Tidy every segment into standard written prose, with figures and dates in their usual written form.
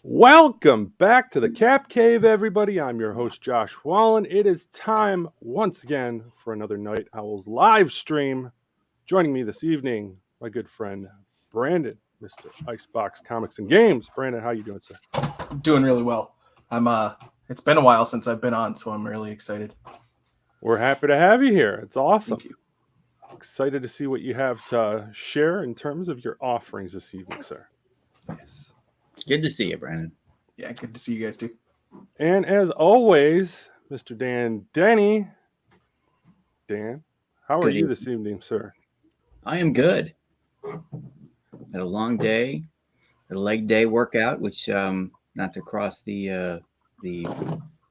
Welcome back to the Cap Cave, everybody. I'm your host, Josh Wallen. It is time once again for another Night Owls live stream. Joining me this evening, my good friend Brandon, Mr. Icebox Comics and Games. Brandon, how you doing, sir? Doing really well. It's been a while since I've been on, so I'm really excited. We're happy to have you here. It's awesome. Thank you. Excited to see what you have to share in terms of your offerings this evening, sir. Yes. Good to see you, Brandon. Yeah, good to see you guys too. And as always, Mr. Dan Denny. Dan, how are you this evening, sir? I am good. Had a long day, a leg day workout, which not to cross the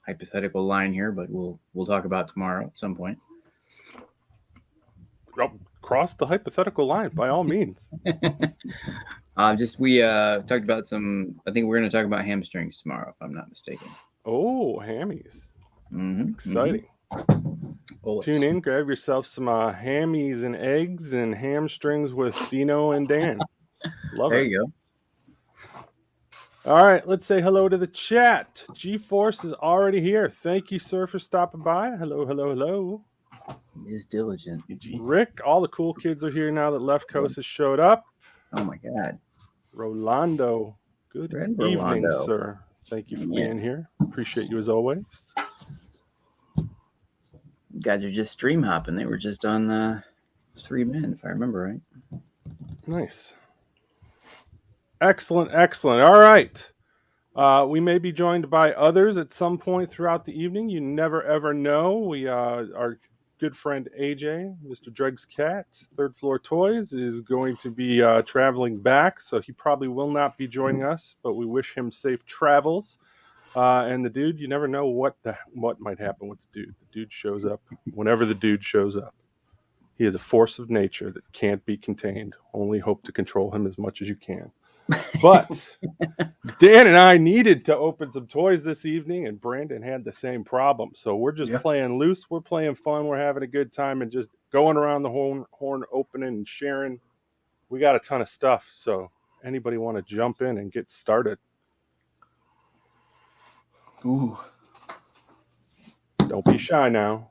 hypothetical line here, but we'll talk about tomorrow at some point. Cross the hypothetical line by all means. We talked about some. I think we're going to talk about hamstrings tomorrow, if I'm not mistaken. Oh, hammies! Exciting. Oh, Tune in, grab yourself some hammies and eggs and hamstrings with Dino and Dan. Love there it. You go. All right, let's say hello to the chat. G-Force is already here. Thank you, sir, for stopping by. Hello, hello, hello. Is diligent. Rick, all the cool kids are here now that Left Coast has showed up. Oh my God. Rolando, good evening, sir. Thank you for being here. Appreciate you as always. You guys are just stream hopping. They were just on 3 men, if I remember right. Nice. Excellent. All right. We may be joined by others at some point throughout the evening. You never, ever know. We our good friend AJ, Mr. Dreg's Cat, Third Floor Toys, is going to be traveling back, so he probably will not be joining us, but we wish him safe travels. And the dude, you never know what might happen with the dude. The dude shows up whenever the dude shows up. He is a force of nature that can't be contained. Only hope to control him as much as you can. But Dan and I needed to open some toys this evening, and Brandon had the same problem. So we're just playing loose. We're playing fun. We're having a good time and just going around the horn opening and sharing. We got a ton of stuff. So anybody want to jump in and get started? Ooh. Don't be shy now.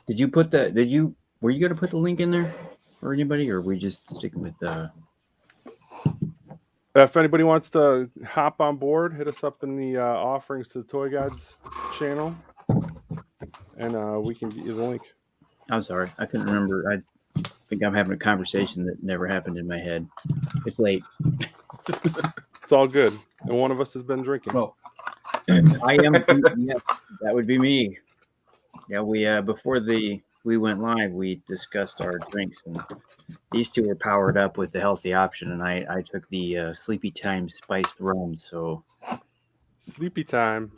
Were you going to put the link in there for anybody, or are we just sticking with If anybody wants to hop on board, hit us up in the offerings to the Toy Gods channel, and we can get you the link. I'm sorry, I couldn't remember. I think I'm having a conversation that never happened in my head. It's late. It's all good, and one of us has been drinking. Well, I am. Yes, that would be me. Yeah, we before we went live, we discussed our drinks, and these two were powered up with the healthy option, and I took the Sleepy Time spiced rum. So Sleepy Time.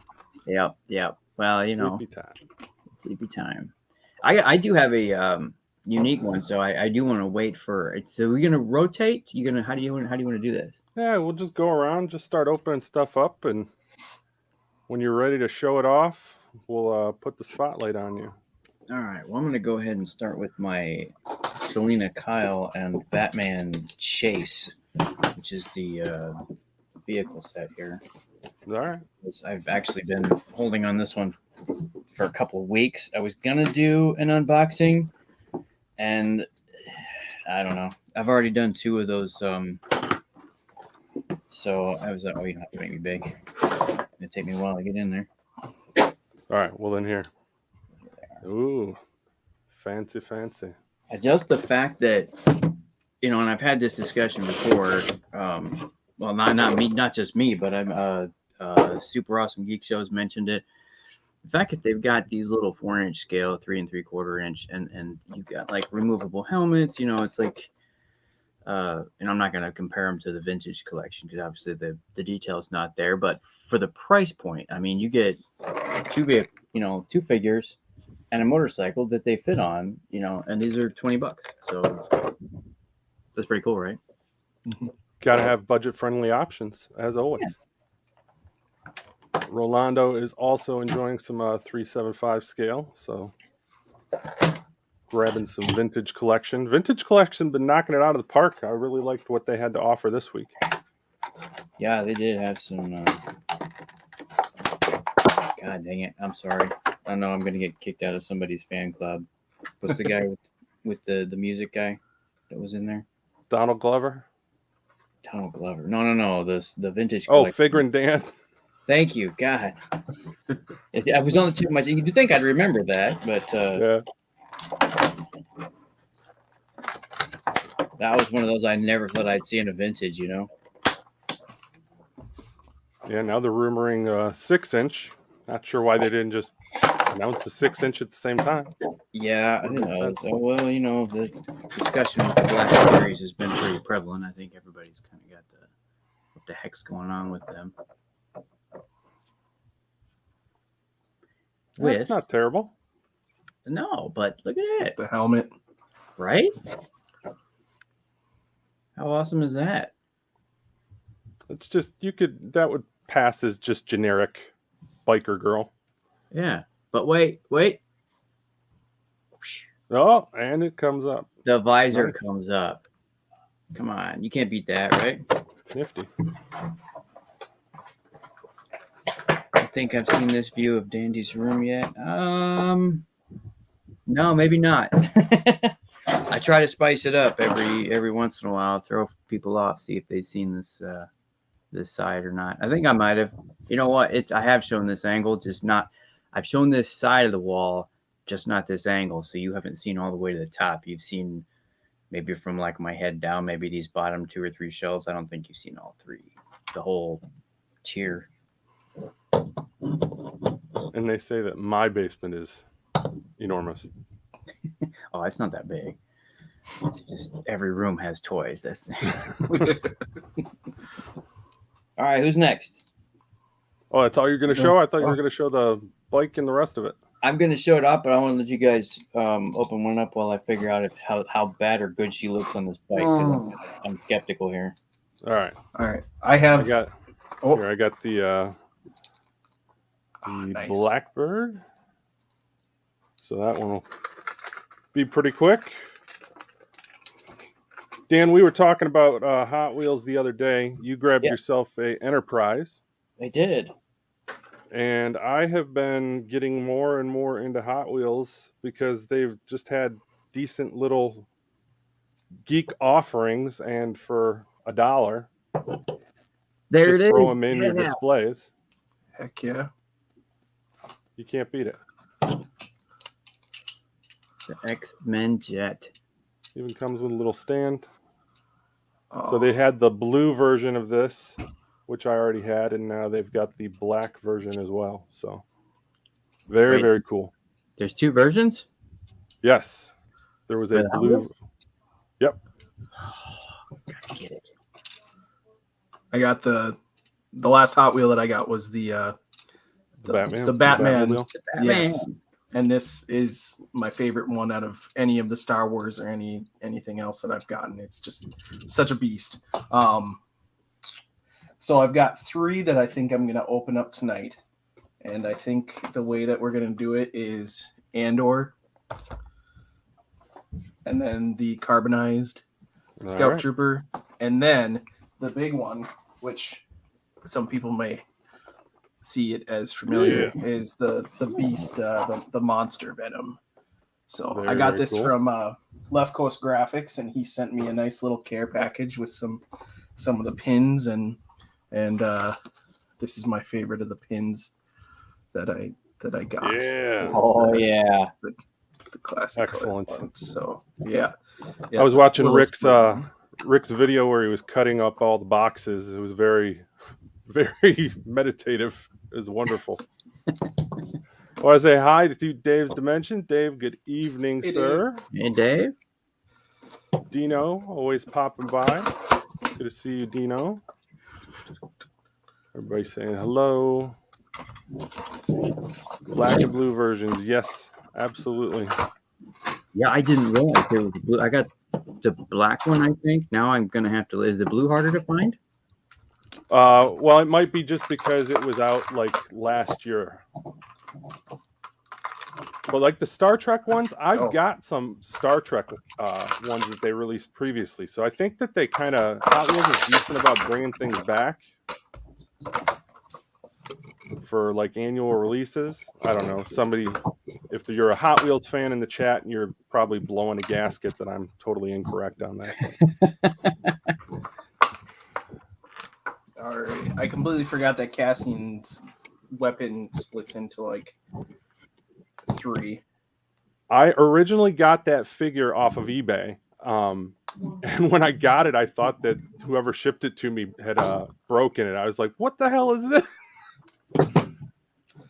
Yep. Well, Sleepy Time. I do have a unique one, so I do want to wait for it. So we're gonna rotate. How do you want to do this? Yeah, we'll just go around, just start opening stuff up, and when you're ready to show it off, we'll put the spotlight on you. All right. Well, I'm going to go ahead and start with my Selena Kyle and Batman Chase, which is the vehicle set here. All right. I've actually been holding on this one for a couple of weeks. I was going to do an unboxing, and I don't know. I've already done 2 of those. So I was like, oh, you don't have to make me big. It's going to take me a while to get in there. All right. Well, then here. Ooh, fancy. Just the fact that, and I've had this discussion before. Well, not me, not just me, but I'm Super Awesome Geek Shows mentioned it. The fact that they've got these little 4-inch scale, 3 3/4 inch, and you've got like removable helmets. It's like, and I'm not going to compare them to the vintage collection because obviously the detail is not there. But for the price point, I mean, you get 2 figures and a motorcycle that they fit on, and these are $20. So that's pretty cool, right? Got to have budget-friendly options, as always. Yeah. Rolando is also enjoying some 375 scale, so grabbing some vintage collection. Vintage collection been knocking it out of the park. I really liked what they had to offer this week. Yeah, they did have some. God dang it! I'm sorry. I know I'm gonna get kicked out of somebody's fan club. What's the guy with the music guy that was in there? Donald Glover. Donald Glover. No. The vintage Oh, collector. Figure and Dan. Thank you, God. I was on the tip of my. You'd think I'd remember that, but Yeah. that was one of those I never thought I'd see in a vintage. You know. Yeah. Now they're rumoring 6-inch. Not sure why they didn't just announce a 6-inch at the same time. Yeah, I Makes know. sense. So, well, you know, the discussion with the Black Series has been pretty prevalent. I think everybody's kind of got what the heck's going on with them. That's not terrible. No, but look at it, The helmet. right? How awesome is that? It's just that would pass as just generic biker girl. Yeah, but wait. Oh, and it comes up. The visor Nice. comes up. Come on, you can't beat that, right? Nifty. I think I've seen this view of Dandy's room yet. No, maybe not. I try to spice it up every once in a while, throw people off, see if they've seen this side or not. I think I might have. You know what? I have shown this angle, just not. I've shown this side of the wall, just not this angle. So you haven't seen all the way to the top. You've seen maybe from like my head down, maybe these bottom 2 or 3 shelves. I don't think you've seen all 3, the whole tier. And they say that my basement is enormous. Oh, it's not that big. It's just every room has toys. That's all right. Who's next? Oh, that's all you're going to show? I thought you were going to show the bike and the rest of it. I'm going to show it up, but I want to let you guys open one up while I figure out how bad or good she looks on this bike. 'Cause I'm skeptical here. All right. I I got the nice. Blackbird. So that one will be pretty quick. Dan, we were talking about Hot Wheels the other day. You grabbed yourself a Enterprise. I did. And I have been getting more and more into Hot Wheels because they've just had decent little geek offerings, and for $1, There just it is. throw them in your displays. Heck yeah. You can't beat it. The X-Men jet. Even comes with a little stand. Oh, So they had the blue version of this, which I already had, and now they've got the black version as well. So very, very cool. There's 2 versions? Yes. There was a blue. Yep. Gotta get it. I got the last Hot Wheel that I got was the Batman. The Batman. Batmobile. Yes. And this is my favorite one out of any of the Star Wars or anything else that I've gotten. It's just such a beast. So I've got 3 that I think I'm going to open up tonight. And I think the way that we're going to do it is Andor. And then the carbonized Scout Trooper. And then the big one, which some people may see it as familiar, is the beast, the monster Venom. So Very, I got very this cool. from Left Coast Graphics, and he sent me a nice little care package with some of the pins, and this is my favorite of the pins that I got. Yeah. Oh, yeah. The classic. Excellent. Ones. So yeah. I was watching Little Rick's video where he was cutting up all the boxes. It was very, very meditative. It was wonderful. Well, I say hi to Dave's Dimension. Dave, good evening, Hey, sir. Hey, Dave. Dino, always popping by. Good to see you, Dino. Everybody saying hello. Black and blue versions. Yes, absolutely. Yeah, I didn't realize there was a blue. I got the black one, I think. Now I'm going to have to. Is the blue harder to find? Well, it might be just because it was out like last year. But like the Star Trek ones, I've got some Star Trek ones that they released previously. So I think that they Hot Wheels is decent about bringing things back. for like annual releases. I don't know. Somebody, if you're a Hot Wheels fan in the chat, you're probably blowing a gasket that I'm totally incorrect on that. All right. I completely forgot that Cassian's weapon splits into like 3. I originally got that figure off of eBay. And when I got it, I thought that whoever shipped it to me had broken it. I was like, what the hell is this?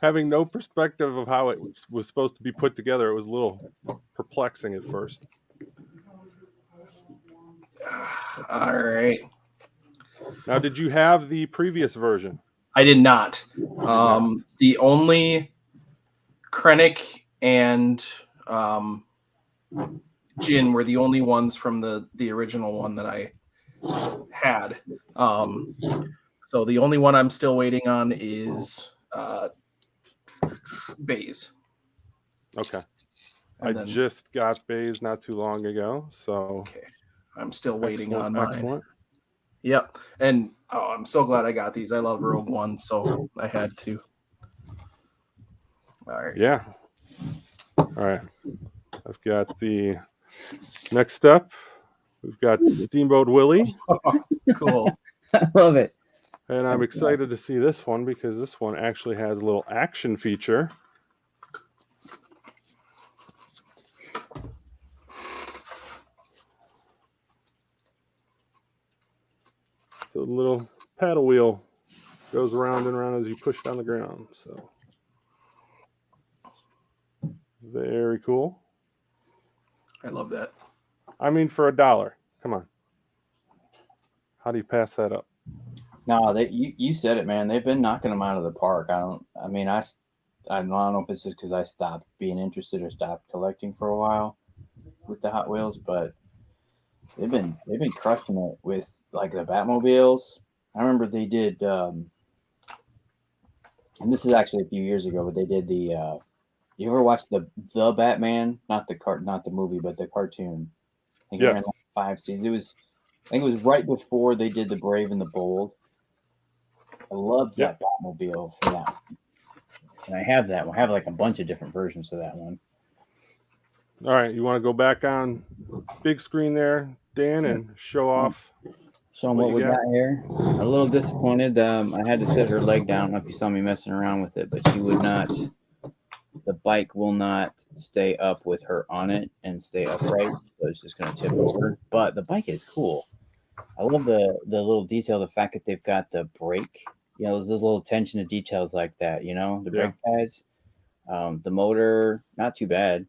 Having no perspective of how it was supposed to be put together, it was a little perplexing at first. All right. Now, did you have the previous version? I did not. The only Krennic and Jin were the only ones from the original one that I had. So the only one I'm still waiting on is Baze. Okay. I just got Baze not too long ago, so okay. I'm still waiting on mine. Excellent. Yep. And I'm so glad I got these. I love Rogue One, so I had to. All right. Yeah. All right. I've got the next up. We've got Steamboat Willie. Cool. I love it. And I'm excited to see this one because this one actually has a little action feature. So the little paddle wheel goes around and around as you push down the ground. So very cool. I love that. I mean, for $1, come on. How do you pass that up? No, you said it, man. They've been knocking them out of the park. I don't know if it's just because I stopped being interested or stopped collecting for a while with the Hot Wheels, but they've been crushing it with like the Batmobiles. I remember they did, and this is actually a few years ago, but they did the. You ever watched the Batman? Not the movie, but the cartoon. I think it ran like 5 seasons. I think it was right before they did the Brave and the Bold. I loved that Batmobile for that one. And I have that one. I have like a bunch of different versions of that one. All right, you want to go back on big screen there, Dan, and show off. Show them what we got here. A little disappointed. I had to set her leg down. I don't know if you saw me messing around with it, but she would not. The bike will not stay up with her on it and stay upright, so it's just going to tip over. But the bike is cool. I love the little detail, the fact that they've got the brake. You know, there's this little attention to details like that. You know, the brake pads, the motor, not too bad.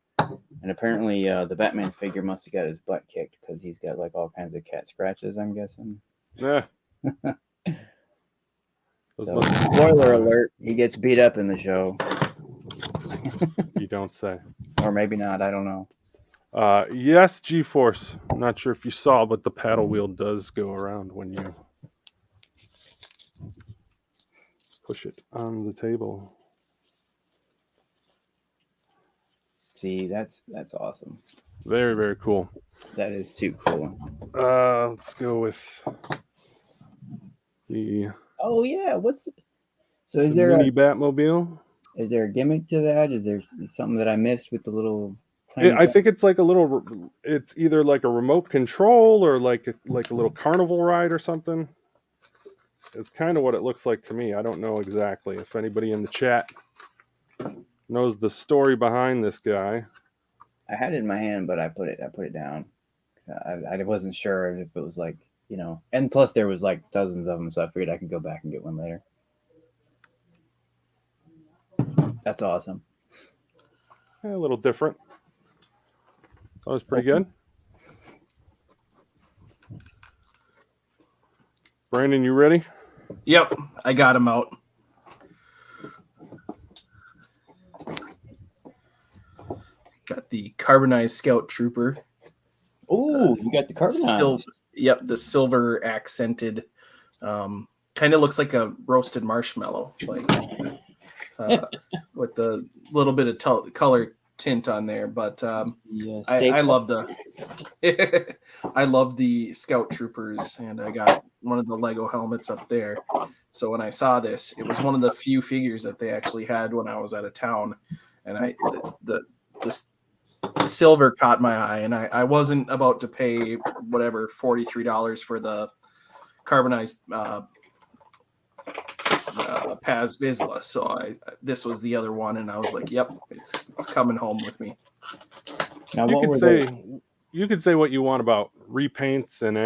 And apparently, the Batman figure must have got his butt kicked because he's got like all kinds of cat scratches. I'm guessing. Yeah. So, spoiler alert: he gets beat up in the show. You don't say. Or maybe not. I don't know. Yes, G-Force. I'm not sure if you saw, but the paddle wheel does go around when you push it on the table. See, that's awesome. Very, very cool. That is too cool. Let's go with the. Oh yeah, so is there mini Batmobile? Is there a gimmick to that? Is there something that I missed with the little? I think it's like a little. It's either like a remote control or like a little carnival ride or something. It's kind of what it looks like to me. I don't know exactly. If anybody in the chat knows the story behind this guy. I had it in my hand, but I put it down. I wasn't sure if it was like, you know, and plus there was like dozens of them, so I figured I could go back and get one later. That's awesome. Yeah, a little different. That was pretty good. Brandon, you ready? Yep, I got him out. Got the carbonized Scout Trooper. Oh, you got the carbonized. Yep, the silver accented. Kind of looks like a roasted marshmallow, like with the little bit of color tint on there, but Yeah, I love the I love the Scout Troopers, and I got one of the Lego helmets up there. So when I saw this, it was one of the few figures that they actually had when I was out of town, and the silver caught my eye, and I wasn't about to pay whatever $43 for the carbonized Paz Vizsla. So this was the other one, and I was like, "Yep, it's coming home with me." Now, You could say what you want about repaints and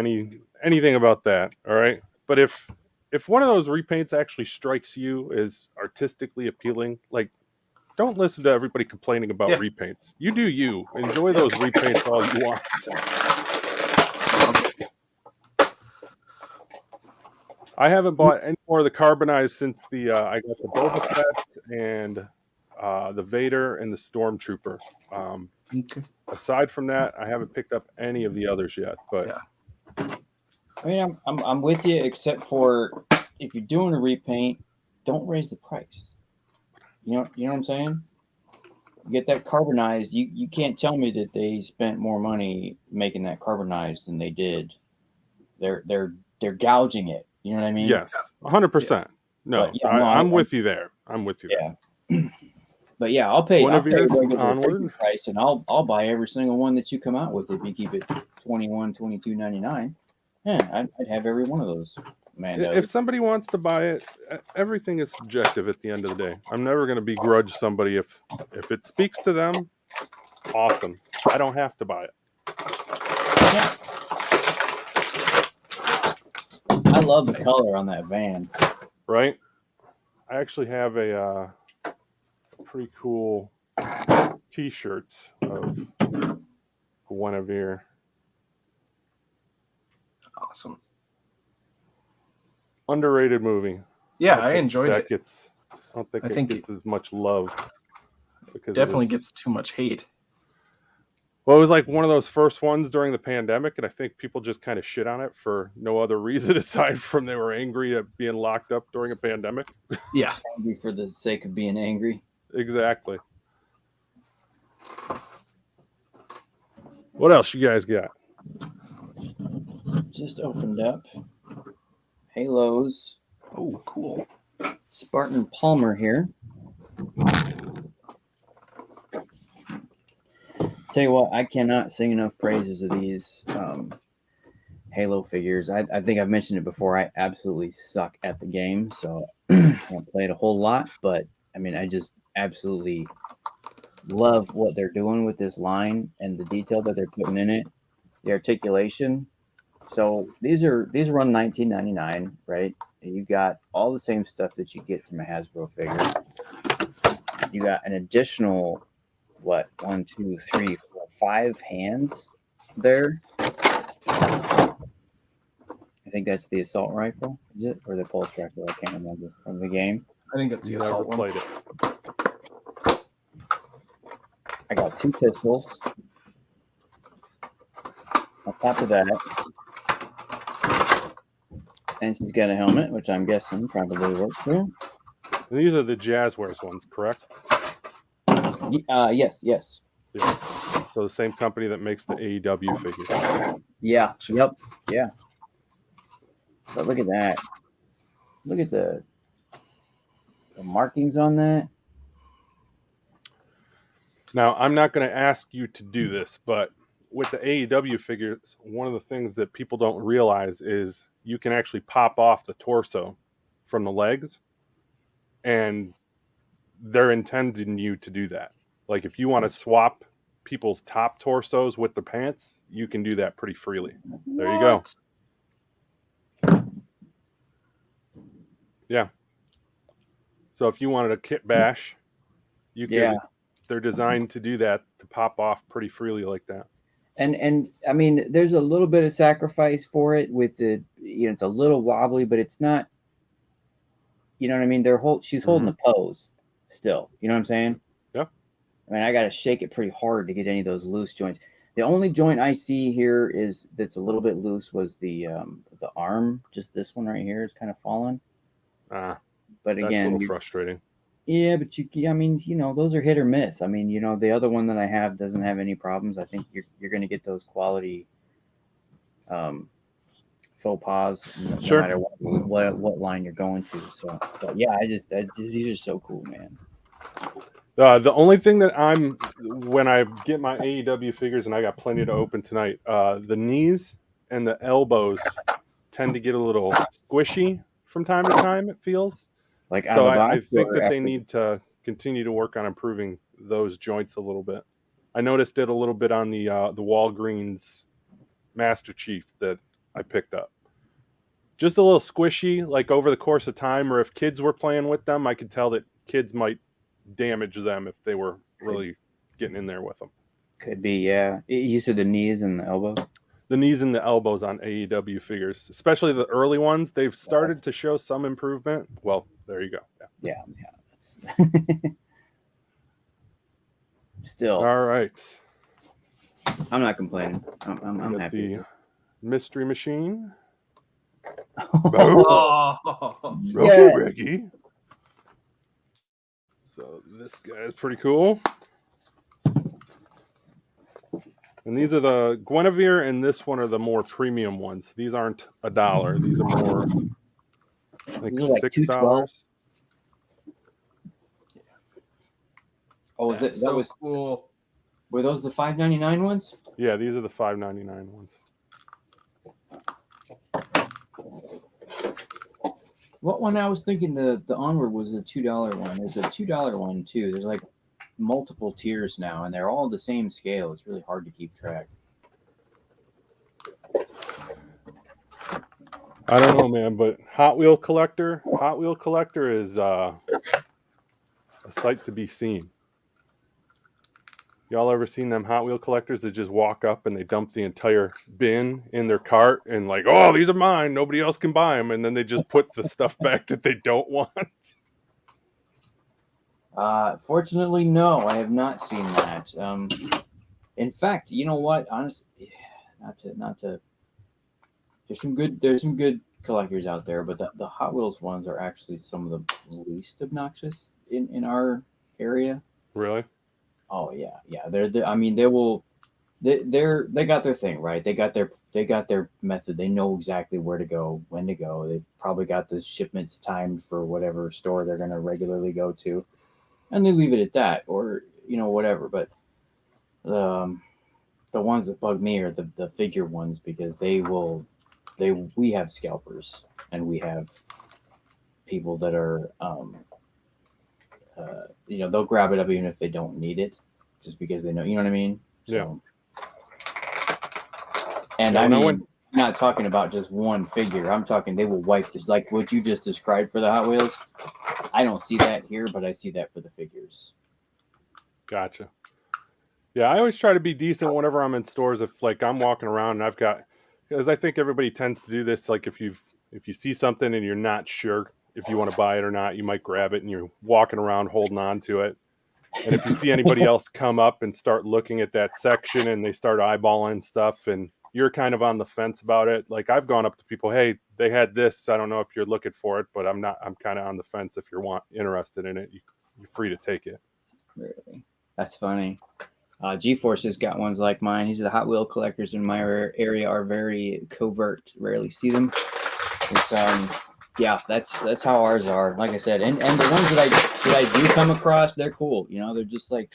anything about that, all right? But if one of those repaints actually strikes you as artistically appealing, like, don't listen to everybody complaining about repaints. You do you. Enjoy those repaints all you want. I haven't bought any more of the carbonized since I got the Boba Fett and the Vader and the Stormtrooper. Okay. Aside from that, I haven't picked up any of the others yet. But I mean, I'm with you, except for if you're doing a repaint, don't raise the price. You know what I'm saying? You get that carbonized. You can't tell me that they spent more money making that carbonized than they did. They're gouging it. You know what I mean? Yes, 100%. No, I'm with you there. I'm with you. Yeah. But yeah, I'll pay Guinevere, regular onward. price, and I'll buy every single one that you come out with if you keep it $22.99. Yeah, I'd have every one of those. Mandos. If somebody wants to buy it, everything is subjective at the end of the day. I'm never going to begrudge somebody if it speaks to them. Awesome. I don't have to buy it. Yeah. I love the color on that van. Right? I actually have a pretty cool t-shirts of Guinevere. Awesome. Underrated movie. Yeah, I enjoyed it. I don't think it gets as much love. Because definitely gets too much hate. Well, it was like one of those first ones during the pandemic, and I think people just kind of shit on it for no other reason aside from they were angry at being locked up during a pandemic. Yeah. Angry for the sake of being angry. Exactly. What else you guys got? Just opened up Halos. Oh, cool. Spartan Palmer here. Tell you what, I cannot sing enough praises of these Halo figures. I think I've mentioned it before. I absolutely suck at the game, so I don't play it a whole lot. But I mean, I just absolutely love what they're doing with this line and the detail that they're putting in it, the articulation. So these run $19.99, right? And you got all the same stuff that you get from a Hasbro figure. You got an additional 1, 2, 3, 4, 5 hands there. I think that's the assault rifle, is it, or the pulse rifle? I can't remember from the game. I think that's the assault one. Played it. I got 2 pistols. On top of that, and she's got a helmet, which I'm guessing probably works for. And these are the Jazzwares ones, correct? Yes. Yeah. So the same company that makes the AEW figures. Yeah. Yep. Yeah. But look at that. Look at the markings on that. Now, I'm not going to ask you to do this, but with the AEW figures, one of the things that people don't realize is you can actually pop off the torso from the legs, and they're intending you to do that. Like if you want to swap people's top torsos with the pants, you can do that pretty freely. There you go. Yeah. So if you wanted a kit bash, you can. Yeah. They're designed to do that, to pop off pretty freely like that. And I mean, there's a little bit of sacrifice for it with the, it's a little wobbly, but it's not, you know what I mean? She's holding the pose still. You know what I'm saying? Yeah. I mean, I got to shake it pretty hard to get any of those loose joints. The only joint I see here that's a little bit loose was the arm. Just this one right here is kind of fallen. But again, that's a little frustrating. Yeah, but I mean, those are hit or miss. I mean, the other one that I have doesn't have any problems. I think you're going to get those quality um, faux pas no Sure. matter what line you're going to. So, but yeah, these are so cool, man. The only thing that when I get my AEW figures, and I got plenty to open tonight, the knees and the elbows tend to get a little squishy from time to time, it feels. Like out of So the I box think or that they after? need to continue to work on improving those joints a little bit. I noticed it a little bit on the Walgreens Master Chief that I picked up. Just a little squishy, like over the course of time, or if kids were playing with them, I could tell that kids might damage them if they were really getting in there with them. Could be, yeah. You said the knees and the elbows. The knees and the elbows on AEW figures, especially the early ones, they've started to show some improvement. Well, there you go. Yeah. Still, All right. I'm not complaining. I'm happy. The Mystery Machine. Oh, Okay, Ricky. So this guy is pretty cool. And these are the Guinevere, and this one are the more premium ones. These aren't $1. These are more like $6. Oh, was it? so That was cool. Were those the $5.99 ones? Yeah, these are the $5.99 ones. What one I was thinking the Onward was a $2 one. There's a $2 one too. There's like multiple tiers now, and they're all the same scale. It's really hard to keep track. I don't know, man, but Hot Wheel Collector is a sight to be seen. Y'all ever seen them Hot Wheel collectors that just walk up and they dump the entire bin in their cart and like, oh, these are mine, nobody else can buy them, and then they just put the stuff back that they don't want? Fortunately, no, I have not seen that. In fact, you know what? Honestly, not to. There's some good collectors out there, but the Hot Wheels ones are actually some of the least obnoxious in our area. Really? Oh yeah. I mean, they got their thing right. They got their method. They know exactly where to go, when to go. They probably got the shipments timed for whatever store they're going to regularly go to, and they leave it at that, or whatever. But the ones that bug me are the figure ones, because we have scalpers, and we have people that are they'll grab it up even if they don't need it, just because they know, you know what I mean? So, yeah. And I mean, I'm not talking about just one figure. I'm talking they will wipe this, like what you just described for the Hot Wheels. I don't see that here, but I see that for the figures. Gotcha. Yeah, I always try to be decent whenever I'm in stores. If like I'm walking around and I've got, because I think everybody tends to do this. Like if you see something and you're not sure if you want to buy it or not, you might grab it and you're walking around holding on to it. And if you see anybody else come up and start looking at that section and they start eyeballing stuff and you're kind of on the fence about it, like I've gone up to people, hey, they had this. I don't know if you're looking for it, but I'm kind of on the fence. If you're interested in it, you're free to take it. Really? That's funny. G-Force has got ones like mine. He's the Hot Wheel collectors in my area are very covert. Rarely see them. It's yeah, that's how ours are. Like I said, and the ones that I do come across, they're cool. They're just like,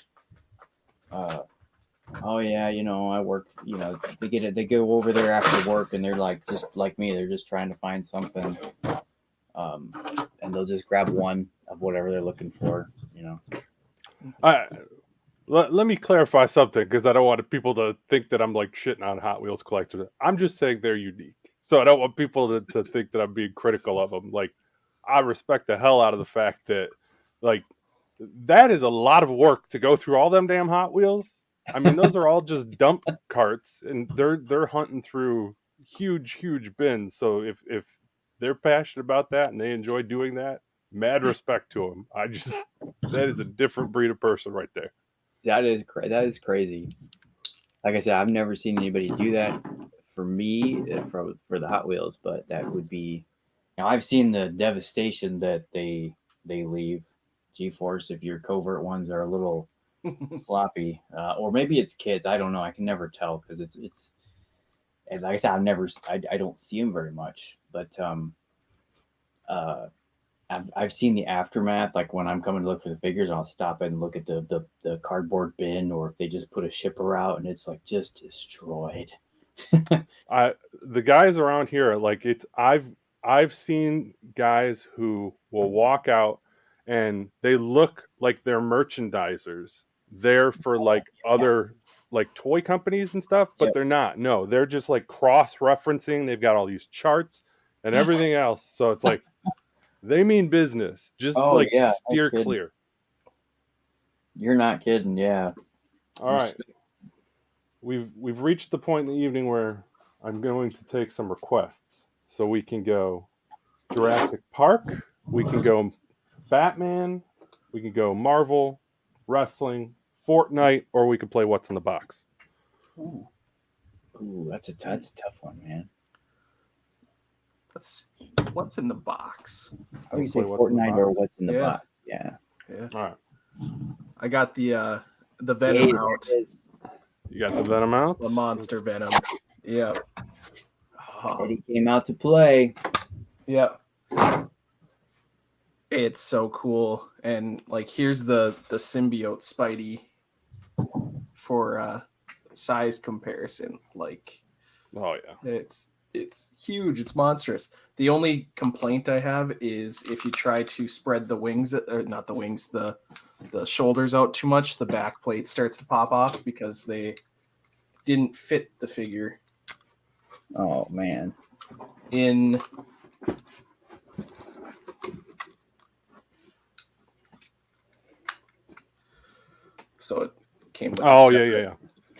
oh yeah, I work. They go over there after work, and they're like just like me. They're just trying to find something, and they'll just grab one of whatever they're looking for. Let me clarify something, because I don't want people to think that I'm like shitting on Hot Wheels collectors. I'm just saying they're unique. So I don't want people to think that I'm being critical of them. Like, I respect the hell out of the fact that, like, that is a lot of work to go through all them damn Hot Wheels. I mean, those are all just dump carts, and they're hunting through huge bins. So if they're passionate about that and they enjoy doing that, mad respect to them. That is a different breed of person right there. That is crazy. Like I said, I've never seen anybody do that for me for the Hot Wheels, but that would be. I've seen the devastation that they leave. G-force if your covert ones are a little sloppy, or maybe it's kids. I don't know. I can never tell because it's. And like I said, I don't see them very much, but I've seen the aftermath. Like when I'm coming to look for the figures, I'll stop and look at the cardboard bin, or if they just put a shipper out and it's like just destroyed. The guys around here, like I've seen guys who will walk out and they look like they're merchandisers there for like other like toy companies and stuff, but Yep. they're not. No, they're just like cross-referencing. They've got all these charts and everything else. So it's like they mean business. Just Oh yeah, steer clear. You're not kidding. Yeah. All right. We've reached the point in the evening where I'm going to take some requests. So we can go Jurassic Park, we can go Batman, we can go Marvel, wrestling, Fortnite, or we could play What's in the Box. Ooh, that's a tough one, man. What's in the box? How do you say Fortnite or What's in the Box? Yeah. Yeah. All right. I got the Venom out. You got the Venom out? The monster Venom. Yeah. Eddie came out to play. Yeah. It's so cool. And like here's the symbiote Spidey for size comparison. Like oh yeah. It's huge. It's monstrous. The only complaint I have is if you try to spread the wings, or not the wings, the shoulders out too much, the back plate starts to pop off because they didn't fit the figure. Oh man. So it came with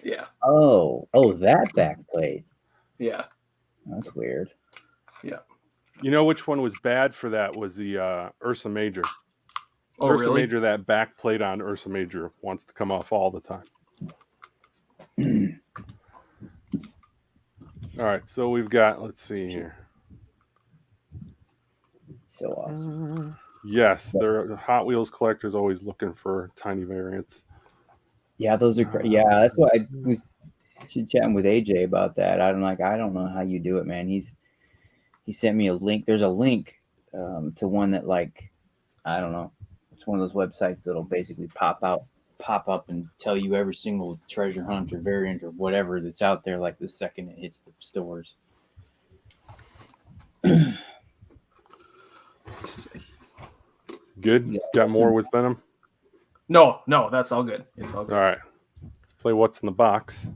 yeah. Oh, that back plate. Yeah. That's weird. Yeah. You know which one was bad for that was the Ursa Major. Oh, Ursa really? Major, that back plate on Ursa Major wants to come off all the time. All right, so we've got, let's see here. So awesome. Yes, they're Hot Wheels collectors always looking for tiny variants. Yeah, those are great. Yeah, that's what I was chatting with AJ about that. I don't know how you do it, man. He sent me a link. There's a link to one that, like, I don't know. It's one of those websites that'll basically pop up and tell you every single treasure hunt or variant or whatever that's out there, like the second it hits the stores. Good? Yeah, got more with Venom? No, that's all good. It's all good. All right. Let's play What's in the Box.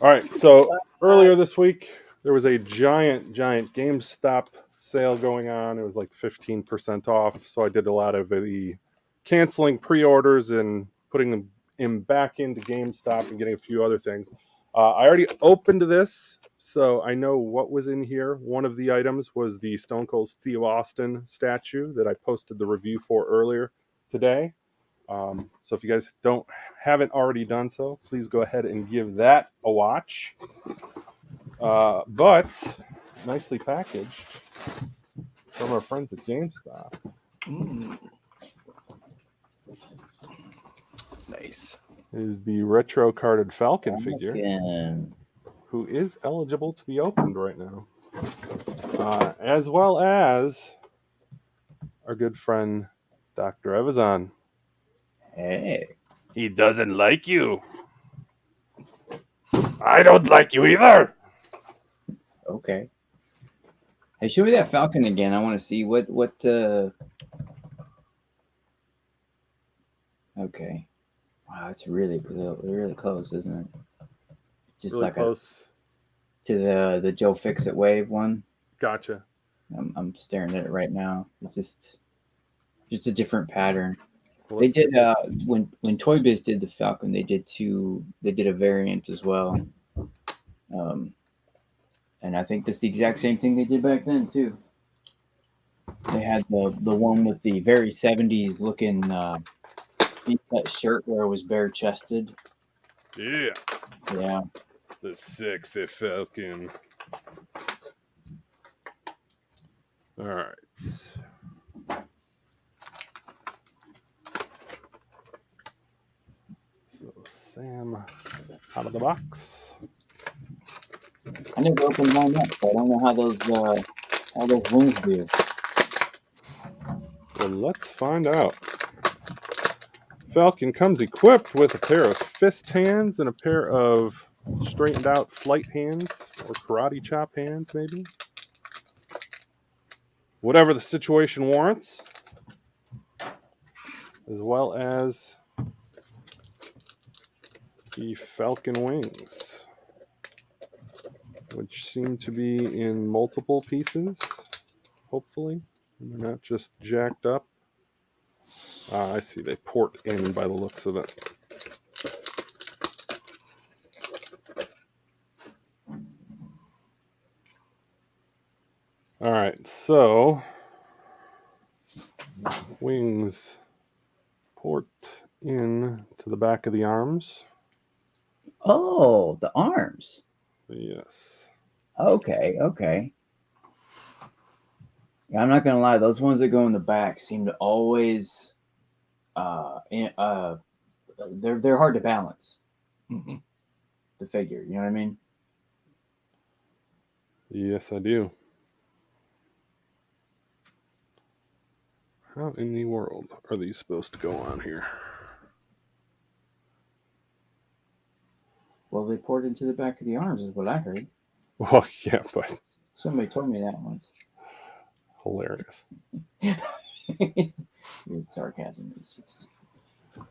All right, so earlier this week, there was a giant GameStop sale going on. It was like 15% off. So I did a lot of the canceling pre-orders and putting them back into GameStop and getting a few other things. I already opened this, so I know what was in here. One of the items was the Stone Cold Steve Austin statue that I posted the review for earlier today. So if you guys haven't already done so, please go ahead and give that a watch. But nicely packaged from our friends at GameStop. Nice. Is the retro carded Falcon figure, who is eligible to be opened right now, as well as our good friend Dr. Evazan. Hey, he doesn't like you. I don't like you either. Okay. Hey, show me that Falcon again. I want to see what. Okay. Wow, it's really close, isn't it? Just really like close to the Joe Fix-It Wave one. Gotcha. I'm staring at it right now. It's just a different pattern. Well, they did when Toy Biz did the Falcon, they did a variant as well. And I think that's the exact same thing they did back then too. They had the one with the very 70s looking cut shirt where it was bare chested. Yeah. Yeah. The sexy Falcon. All right. out of the box. I never opened mine up, so I don't know how those wings do. Well, let's find out. Falcon comes equipped with a pair of fist hands and a pair of straightened out flight hands, or karate chop hands, maybe. Whatever the situation warrants. As well as the Falcon Wings, which seem to be in multiple pieces, hopefully. They're not just jacked up. I see they port in by the looks of it. All right, so wings port in to the back of the arms. Oh, the arms. Yes. Okay. Yeah, I'm not gonna lie. Those ones that go in the back seem to always, they're hard to balance. Mm-hmm. The figure, you know what I mean? Yes, I do. How in the world are these supposed to go on here? Well, they poured into the back of the arms, is what I heard. Well, yeah, but Somebody told me that once. hilarious. Your sarcasm is just. All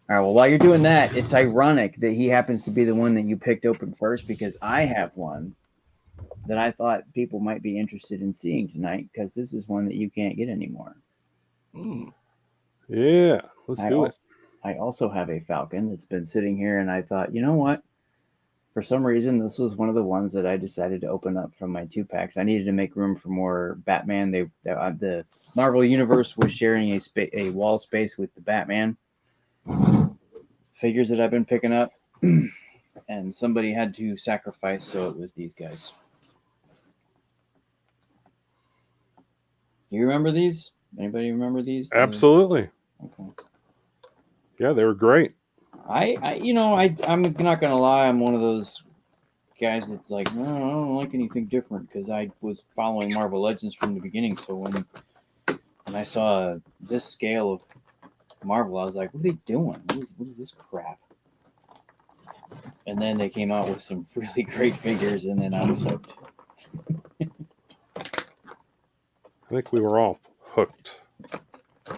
right. Well, while you're doing that, it's ironic that he happens to be the one that you picked open first, because I have one that I thought people might be interested in seeing tonight, because this is one that you can't get anymore. Mm. Yeah, let's do it. I also have a Falcon that's been sitting here, and I thought, you know what? For some reason, this was one of the ones that I decided to open up from my 2-packs. I needed to make room for more Batman. The Marvel Universe was sharing a wall space with the Batman figures that I've been picking up, and somebody had to sacrifice, so it was these guys. Do you remember these? Anybody remember these? Absolutely. Okay. Yeah, they were great. I'm not gonna lie. I'm one of those guys that's like, no, I don't like anything different, because I was following Marvel Legends from the beginning. So when I saw this scale of Marvel, I was like, what are they doing? What is this crap? And then they came out with some really great figures, and then I was hooked. I think we were all hooked.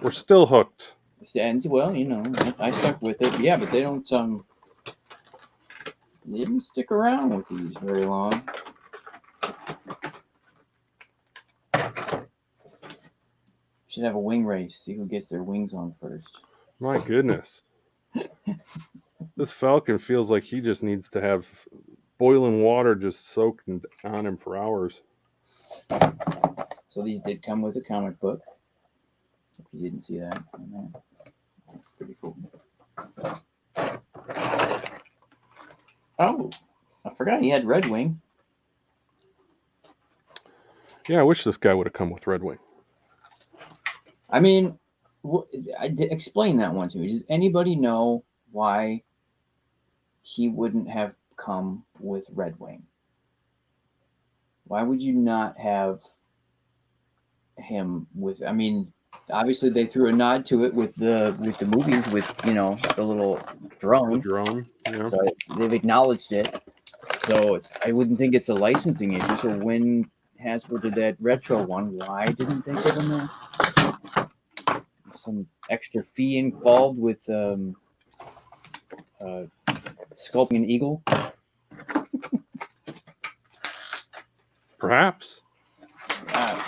We're still hooked. And well, I stuck with it. Yeah, but they didn't stick around with these very long. Should have a wing race. See who gets their wings on first. My goodness. This Falcon feels like he just needs to have boiling water just soaked on him for hours. So these did come with a comic book. If you didn't see that. That's pretty cool. Oh, I forgot he had Red Wing. Yeah, I wish this guy would have come with Red Wing. I mean, explain that one to me. Does anybody know why he wouldn't have come with Red Wing? Why would you not have him with? I mean, obviously they threw a nod to it with the movies, with the little drone. The drone, yeah. So they've acknowledged it. So I wouldn't think it's a licensing issue. So when Hasbro did that retro one, why didn't they give him some extra fee involved with sculpting an eagle? Perhaps. Oh.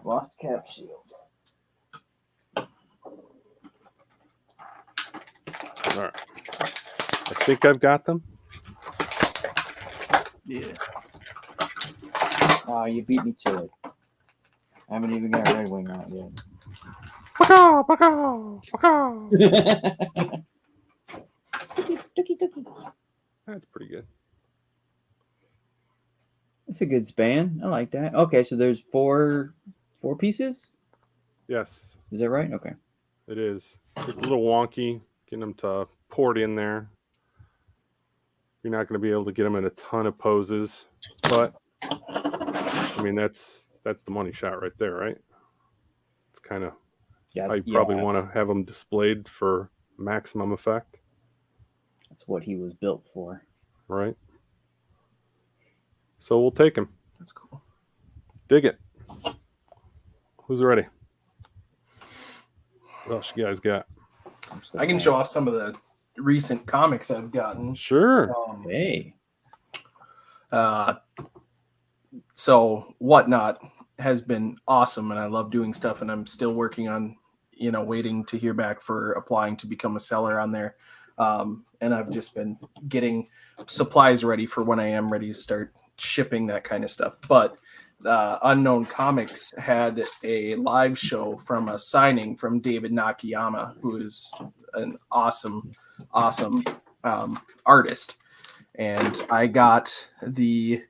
Lost cap shield. All right. I think I've got them. Yeah. Oh, you beat me to it. I haven't even got Red Wing out yet. Paka, paka, paka. That's pretty good. That's a good span. I like that. Okay, so there's four pieces? Yes. Is that right? Okay. It is. It's a little wonky. getting them to port in there. You're not going to be able to get them in a ton of poses, but I mean that's the money shot right there, right? It's kind of how you probably want to have them displayed for maximum effect. That's what he was built for. Right. So we'll take him. That's cool. Dig it. Who's ready? What else you guys got? I can show off some of the recent comics I've gotten. Sure. Hey. So Whatnot has been awesome, and I love doing stuff, and I'm still working on, waiting to hear back for applying to become a seller on there. And I've just been getting supplies ready for when I am ready to start shipping that kind of stuff. But Unknown Comics had a live show from a signing from David Nakayama, who is an awesome artist. And I got the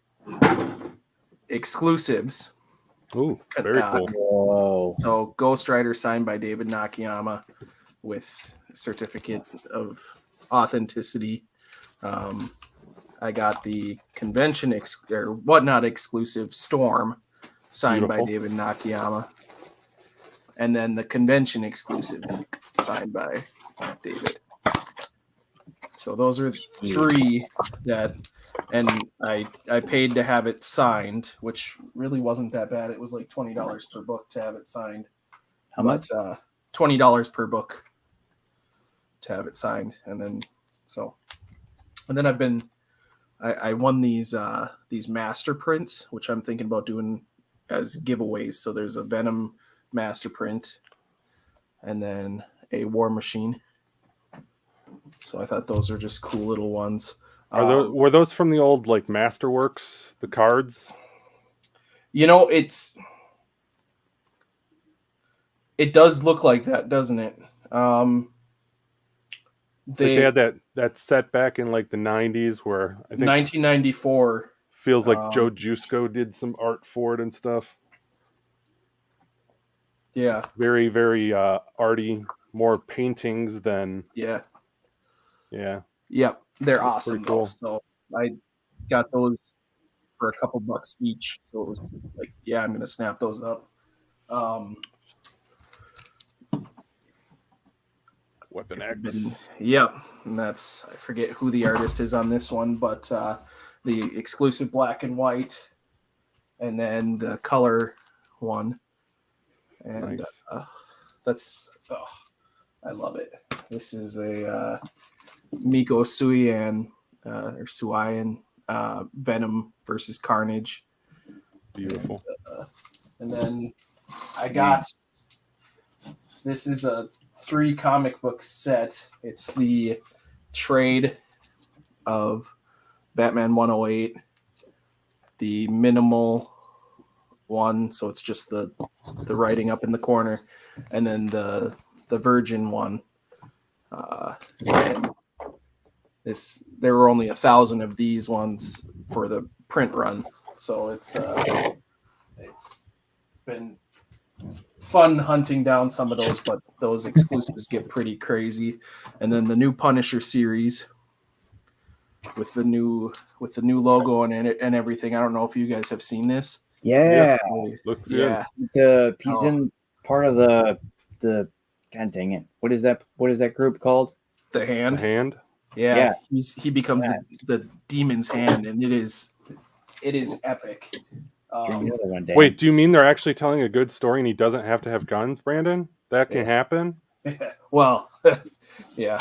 exclusives. Ooh, very cool. Whoa. So Ghost Rider signed by David Nakayama with a certificate of authenticity. I got the convention or Whatnot exclusive Storm signed by David Nakayama. And then the convention exclusive signed by David. So those are three that, and I paid to have it signed, which really wasn't that bad. It was like $20 per book to have it signed. How much? $20 per book to have it signed. And then I won these master prints, which I'm thinking about doing as giveaways. So there's a Venom master print and then a War Machine. So I thought those are just cool little ones. Were those from the old like Masterworks, the cards? It does look like that, doesn't it? They had that set back in like the 90s where I think 1994 feels like Joe Jusko did some art for it and stuff. Yeah. Very, very arty, more paintings than Yeah. Yeah. Yep. They're That's awesome. pretty cool. So I got those for a couple bucks each. So it was like, yeah, I'm gonna snap those up. Weapon X. Yep. And I forget who the artist is on this one, but the exclusive black and white, and then the color one. And Nice. I love it. This is a Miko Suian Venom versus Carnage. Beautiful. And then I got this is a 3 comic book set. It's the trade of Batman 108, the minimal one, so it's just the writing up in the corner, and then the Virgin one. And there were only 1,000 of these ones for the print run, so it's been fun hunting down some of those, but those exclusives get pretty crazy. And then the new Punisher series with the new logo and everything. I don't know if you guys have seen this. Yeah. Looks good. He's in part of the God dang it. What is that group called? The Hand. The Hand? Yeah. He becomes the Demon's Hand, and it is epic. Wait, do you mean they're actually telling a good story and he doesn't have to have guns, Brandon? That can happen? Well, yeah.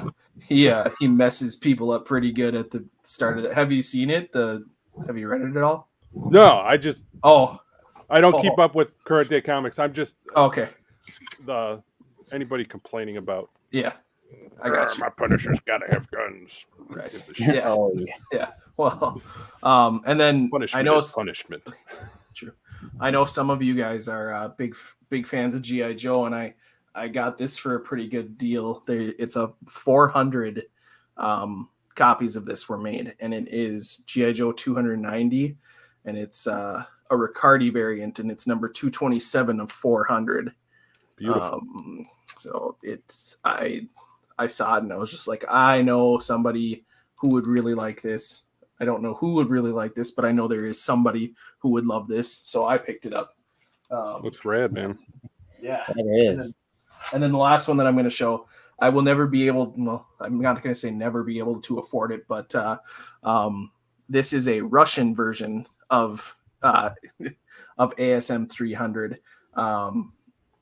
He messes people up pretty good at the start of it. Have you seen it? Have you read it at all? No, I don't keep Oh. up with current day comics. I'm just Okay. Anybody complaining about Yeah. I got you. my Punisher's gotta have guns. Right. Gives a shit. Yeah. Oh yeah. Yeah. Well, and then Punishment I know is punishment. True. I know some of you guys are big fans of G.I. Joe, and I got this for a pretty good deal. It's a 400 copies of this were made, and it is G.I. Joe 290, and it's a Riccardi variant, and it's number 227 of 400. Beautiful. So I I saw it and I was just like, I know somebody who would really like this. I don't know who would really like this, but I know there is somebody who would love this. So I picked it up. Looks rad, man. Yeah. It is. And then the last one that I'm going to show, I will never be able, well, I'm not going to say never be able to afford it, but this is a Russian version of ASM 300. And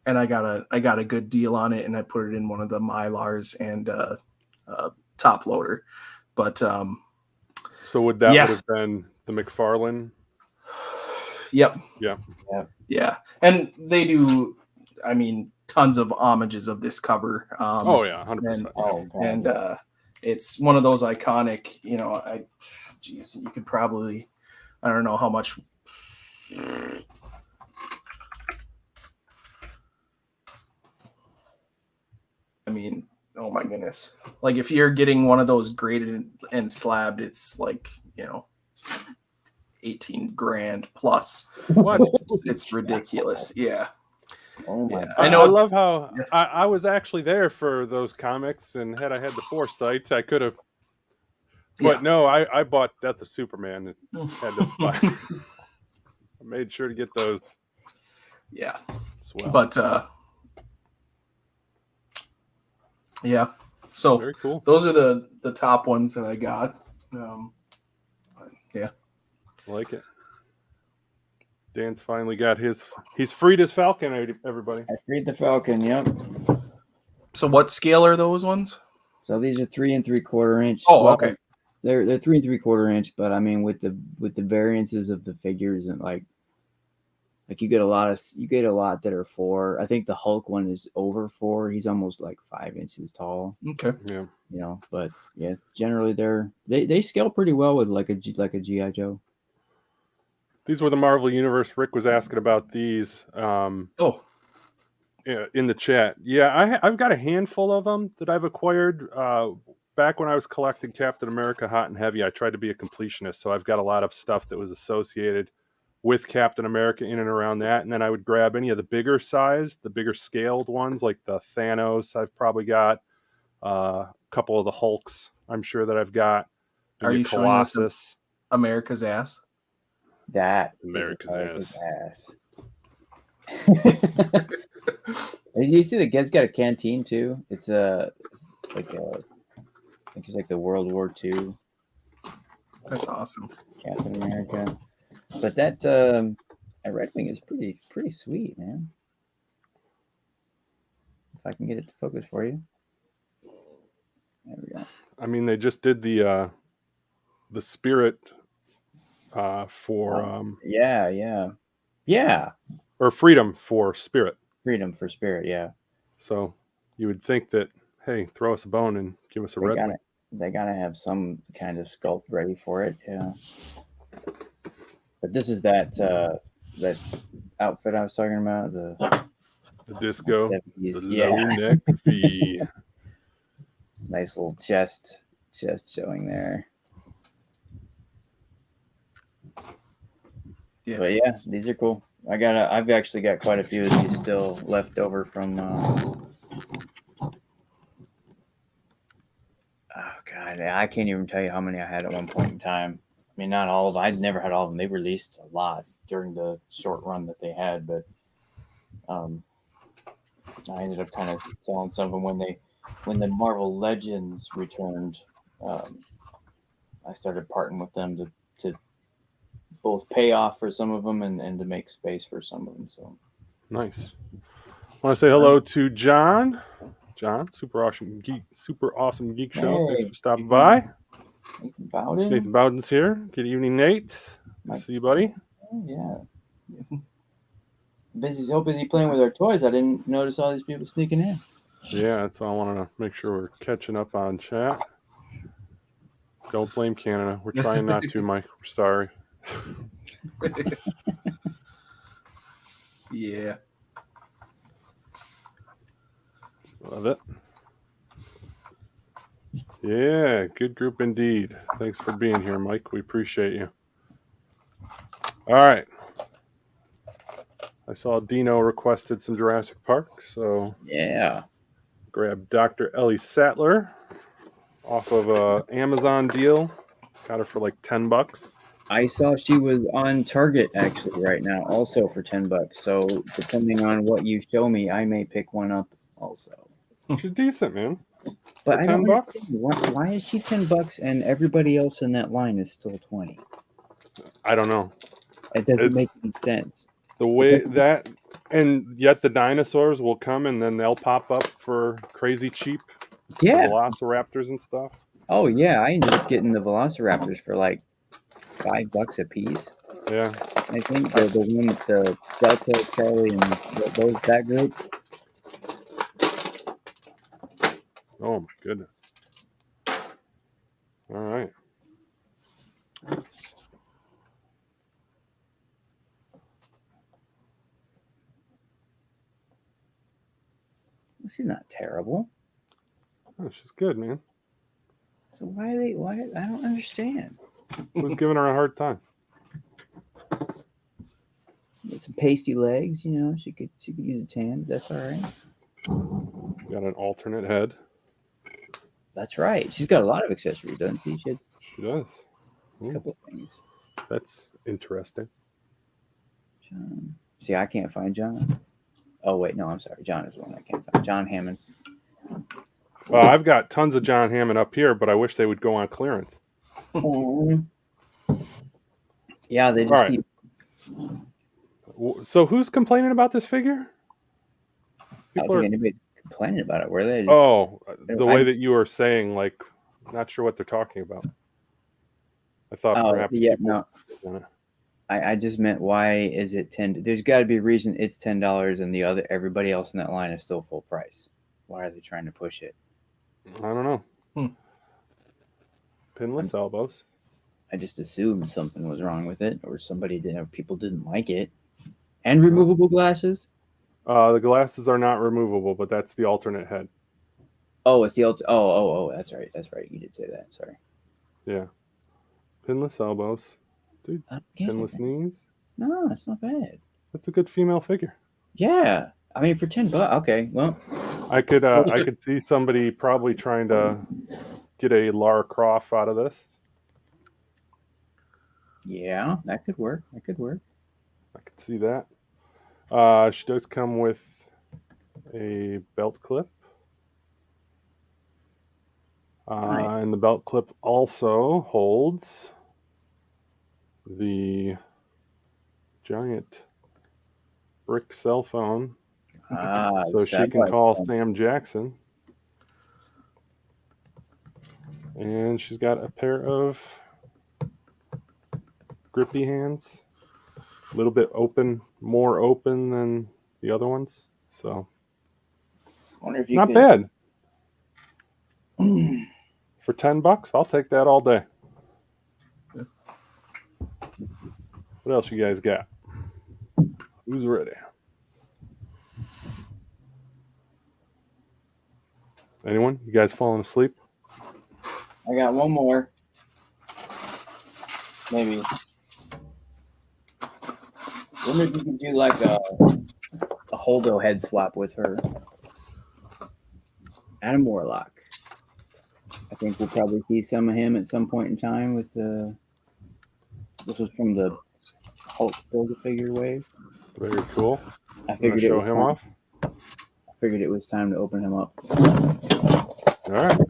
I got a good deal on it, and I put it in one of the Mylars and top loader. But so would that would have been the McFarlane? Yep. Yeah. And they do, I mean, tons of homages of this cover. 100%. And it's one of those iconic, you know, you could probably, I don't know how much. I mean, oh my goodness. Like if you're getting one of those graded and slabbed, it's like, you know, 18 grand plus. What? It's ridiculous. Yeah. Oh my! Yeah. I know. I love how I was actually there for those comics, and had I had the foresight, I could have. But no, I bought Death of Superman and had to buy. I made sure to get those. Yeah. As well. But yeah. So very cool. Those are the top ones that I got. Yeah. I like it. Dan's finally got he's freed his Falcon, everybody. I freed the Falcon, yep. So what scale are those ones? So these are 3 3/4 inch. Oh, okay. They're 3 3/4 inch, but I mean with the variances of the figures and like you get a lot that are 4. I think the Hulk one is over 4. He's almost like 5 inches tall. Okay. Yeah. You know, but yeah, generally they scale pretty well with like a GI Joe. These were the Marvel Universe. Rick was asking about these. In the chat. Yeah, I've got a handful of them that I've acquired. Back when I was collecting Captain America Hot and Heavy, I tried to be a completionist, so I've got a lot of stuff that was associated with Captain America in and around that. And then I would grab any of the bigger size, the bigger scaled ones, like the Thanos. I've probably got a couple of the Hulks. I'm sure that I've got. Are you Colossus? Showing us America's ass? That America's ass. You see the kid's got a canteen too. It's I think it's like the World War II. That's awesome. Captain America. But that Red Wing is pretty sweet, man. If I can get it to focus for you. There we go. I mean, they just did the Spirit for yeah. Or Freedom for Spirit. Freedom for Spirit, yeah. So you would think that, hey, throw us a bone and give us a Red Wing. They gotta have some kind of sculpt ready for it, yeah. But this is that outfit I was talking about, the disco, 70s, the low neck V. Nice little chest showing there. Yeah. But yeah, these are cool. I've actually got quite a few of these still left over from oh god, I can't even tell you how many I had at one point in time. I mean, not all of them. I'd never had all of them. They released a lot during the short run that they had, but I ended up kind of selling some of them when the Marvel Legends returned. I started parting with them to both pay off for some of them and to make space for some of them. So nice. I want to say hello to John. John, super awesome geek show. Hey. Thanks for stopping by. Nathan Bowden. Nathan Bowden's here. Good evening, Nate. Nice to see you, buddy. Oh, yeah. So busy playing with our toys, I didn't notice all these people sneaking in. Yeah, that's all I wanted to make sure we're catching up on chat. Don't blame Canada. We're trying not to, Mike. We're sorry. Yeah. Love it. Yeah, good group indeed. Thanks for being here, Mike. We appreciate you. All right. I saw Dino requested some Jurassic Park, so yeah. Grab Dr. Ellie Sattler off of a Amazon deal. Got her for like $10. I saw she was on Target actually right now, also for $10. So depending on what you show me, I may pick one up also. She's decent, man. But For I don't $10? understand. Why is she $10 and everybody else in that line is still 20? I don't know. It doesn't make any sense. The way that, and yet the dinosaurs will come and then they'll pop up for crazy cheap. Yeah. The Velociraptors and stuff. Oh yeah, I ended up getting the Velociraptors for like $5 a piece. Yeah. I think the one with the Delta, Charlie, and that group. Oh my goodness. All right. She's not terrible. Oh, she's good, man. So why I don't understand. Who's giving her a hard time? With some pasty legs, you know, she could use a tan, but that's all right. Got an alternate head. That's right. She's got a lot of accessories, doesn't she? She does. A couple of things. That's interesting. John. See, I can't find John. Oh wait, no, I'm sorry. John is the one I can't find. John Hammond. Well, I've got tons of John Hammond up here, but I wish they would go on clearance. Yeah, they just keep. So who's complaining about this figure? I don't think anybody's complaining about it. Were they? The way that you were saying, like, not sure what they're talking about. I thought perhaps. Yeah, no. I just meant, why is it $10? There's got to be a reason it's $10 and everybody else in that line is still full price. Why are they trying to push it? I don't know. Pinless elbows. I just assumed something was wrong with it, or people didn't like it. And removable glasses. The glasses are not removable, but that's the alternate head. Oh, it's the oh, that's right. That's right. You did say that. Sorry. Yeah. Pinless elbows. Dude, pinless knees. No, that's not bad. That's a good female figure. Yeah. I mean, for $10. Okay. Well, I could see somebody probably trying to get a Lara Croft out of this. Yeah, that could work. I could see that. She does come with a belt clip. Nice. And the belt clip also holds the giant brick cell phone. So she can call Sam Jackson. And she's got a pair of grippy hands. A little bit more open than the other ones. So not bad. For $10, I'll take that all day. What else you guys got? Who's ready? Anyone? You guys falling asleep? I got one more. Maybe. Wonder if you could do like a Holdo head swap with her. Adam Warlock. I think we'll probably see some of him at some point in time with this was from the Hulk Build-A-Figure wave. Very cool. I figured show him off. I figured it was time to open him up. All right.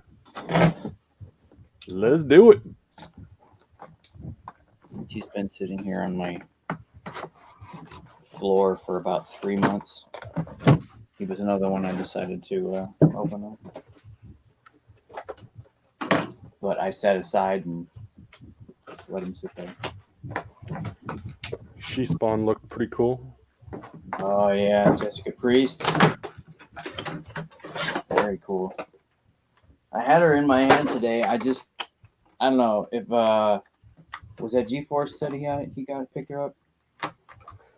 Let's do it. He's been sitting here on my floor for about 3 months. He was another one I decided to open up. But I sat aside and just let him sit there. She Spawn looked pretty cool. Oh yeah, Jessica Priest. Very cool. I had her in my hand today. I don't know if was that G-Force said he picked her up.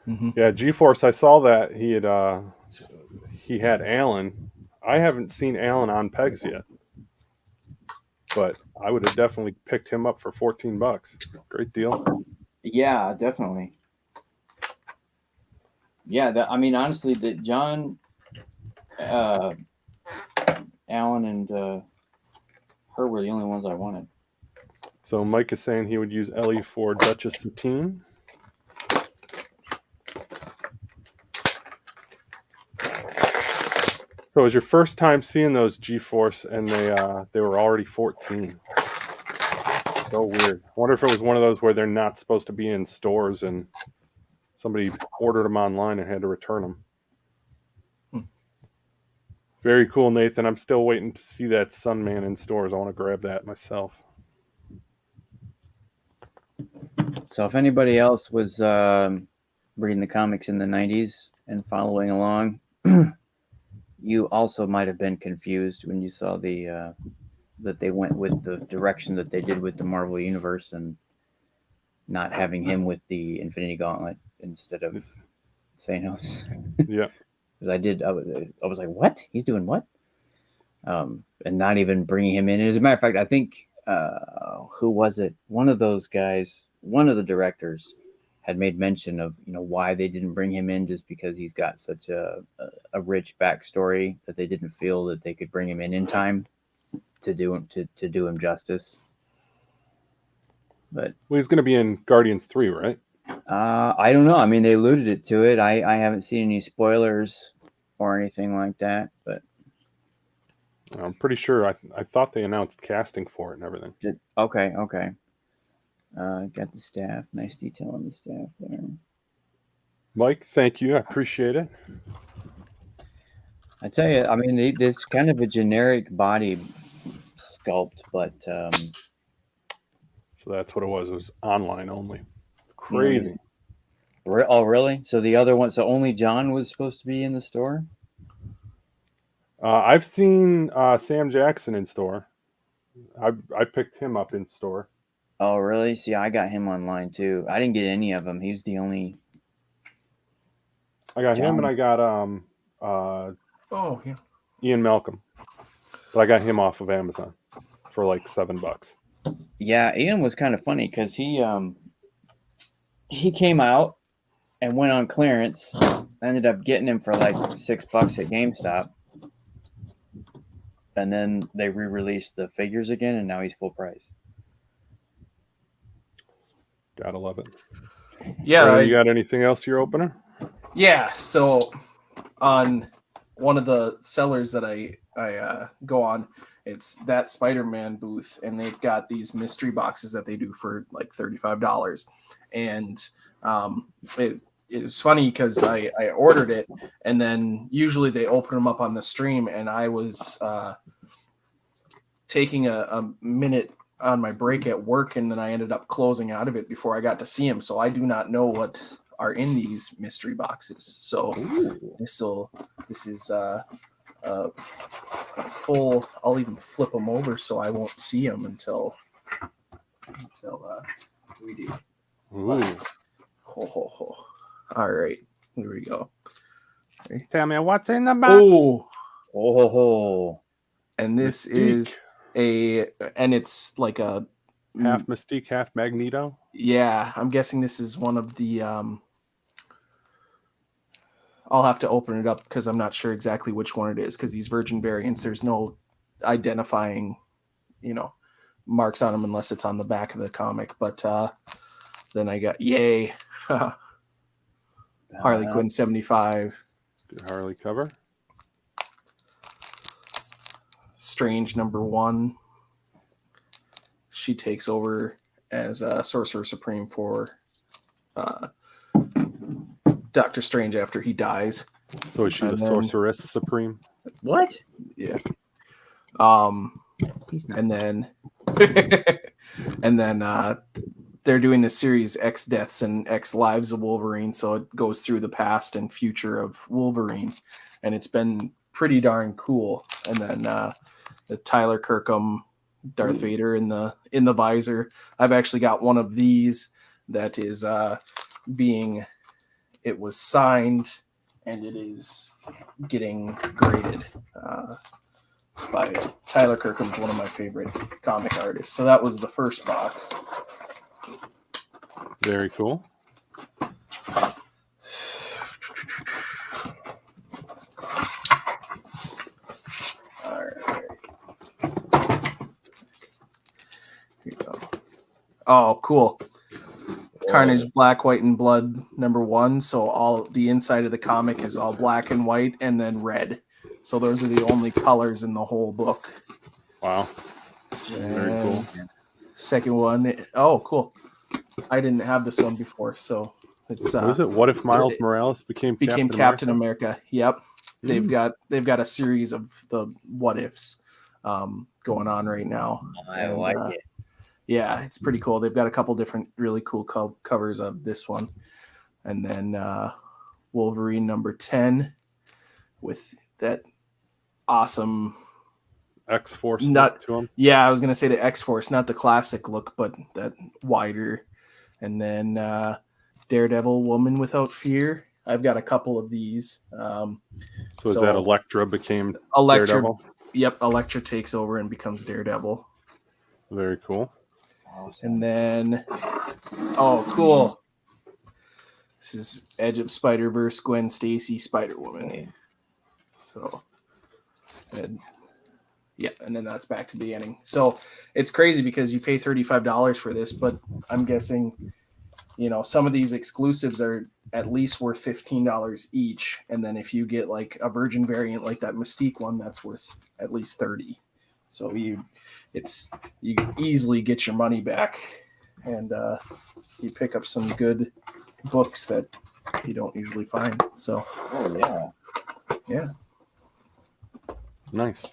Mm-hmm. Yeah, G-Force. I saw that he had Alan. I haven't seen Alan on pegs yet, but I would have definitely picked him up for $14. Great deal. Yeah, definitely. Yeah, I mean, honestly, that John Alan and her were the only ones I wanted. So Mike is saying he would use Ellie for Duchess Satine. So it was your first time seeing those G-Force, and they were already 14. It's so weird. I wonder if it was one of those where they're not supposed to be in stores, and somebody ordered them online and had to return them. Very cool, Nathan. I'm still waiting to see that Sunman in stores. I want to grab that myself. So if anybody else was reading the comics in the 90s and following along, you also might have been confused when you saw the that they went with the direction that they did with the Marvel Universe and not having him with the Infinity Gauntlet instead of Thanos. Yeah. Because I was like, what? He's doing what? And not even bringing him in. As a matter of fact, I think, who was it? One of those guys, one of the directors had made mention of, why they didn't bring him in, just because he's got such a rich backstory that they didn't feel that they could bring him in time to do him justice. But he's going to be in Guardians 3, right? I don't know. I mean, they alluded to it. I haven't seen any spoilers or anything like that, but I'm pretty sure. I thought they announced casting for it and everything. Okay. Got the staff. Nice detail on the staff there. Mike, thank you. I appreciate it. I tell you, I mean, this kind of a generic body sculpt, but so that's what it was. It was online only. It's crazy. Oh, really? So the other one, so only John was supposed to be in the store? I've seen Sam Jackson in store. I picked him up in store. Oh, really? See, I got him online too. I didn't get any of them. He was the only. I got him, and I got Ian Malcolm, but I got him off of Amazon for like $7. Yeah, Ian was kind of funny because he came out and went on clearance. I ended up getting him for like $6 at GameStop. And then they re-released the figures again, and now he's full price. Gotta love it. Yeah. You got anything else, your opener? Yeah. So on one of the sellers that I go on, it's that Spider-Man booth, and they've got these mystery boxes that they do for like $35. And it was funny because I ordered it, and then usually they open them up on the stream, and I was taking a minute on my break at work, and then I ended up closing out of it before I got to see them. So I do not know what are in these mystery boxes. So this is full. I'll even flip them over so I won't see them until we do. Ho. All right, here we go. Tell me what's in the box. Oh. And this is it's like a half Mystique, half Magneto. Yeah, I'm guessing this is one of the. I'll have to open it up because I'm not sure exactly which one it is, because these Virgin variants, there's no identifying, marks on them unless it's on the back of the comic. But then I got Harley Quinn 75. Good Harley cover. Strange #1. She takes over as Sorcerer Supreme for Doctor Strange after he dies. So is she the Sorceress Supreme? What? Yeah. He's not. And then they're doing the series X Deaths and X Lives of Wolverine, so it goes through the past and future of Wolverine, and it's been pretty darn cool. And then the Tyler Kirkham Darth Vader in the visor. I've actually got one of these that is it was signed, and it is getting graded by Tyler Kirkham's one of my favorite comic artists. So that was the first box. Very cool. All right. Oh, cool. Carnage Black, White, and Blood #1. So all the inside of the comic is all black and white and then red. So those are the only colors in the whole book. Wow. Very cool. Second one. Oh, cool. I didn't have this one before, so it's What is it? What if Miles Morales became Captain America? Yep. They've got a series of the what ifs going on right now. I like it. Yeah, it's pretty cool. They've got a couple different really cool covers of this one. And then Wolverine #10 with that awesome X-Force look to him. Yeah, I was going to say the X-Force, not the classic look, but that wider. And then Daredevil Woman Without Fear. I've got a couple of these. So is that Elektra became Daredevil? Yep, Elektra takes over and becomes Daredevil. Very cool. And then, oh, cool. This is Edge of Spider-Verse, Gwen Stacy, Spider-Woman. So, and then that's back to the beginning. So it's crazy because you pay $35 for this, but I'm guessing, some of these exclusives are at least worth $15 each. And then if you get like a Virgin variant, like that Mystique one, that's worth at least $30. So you easily get your money back, and you pick up some good books that you don't usually find. So, yeah, nice.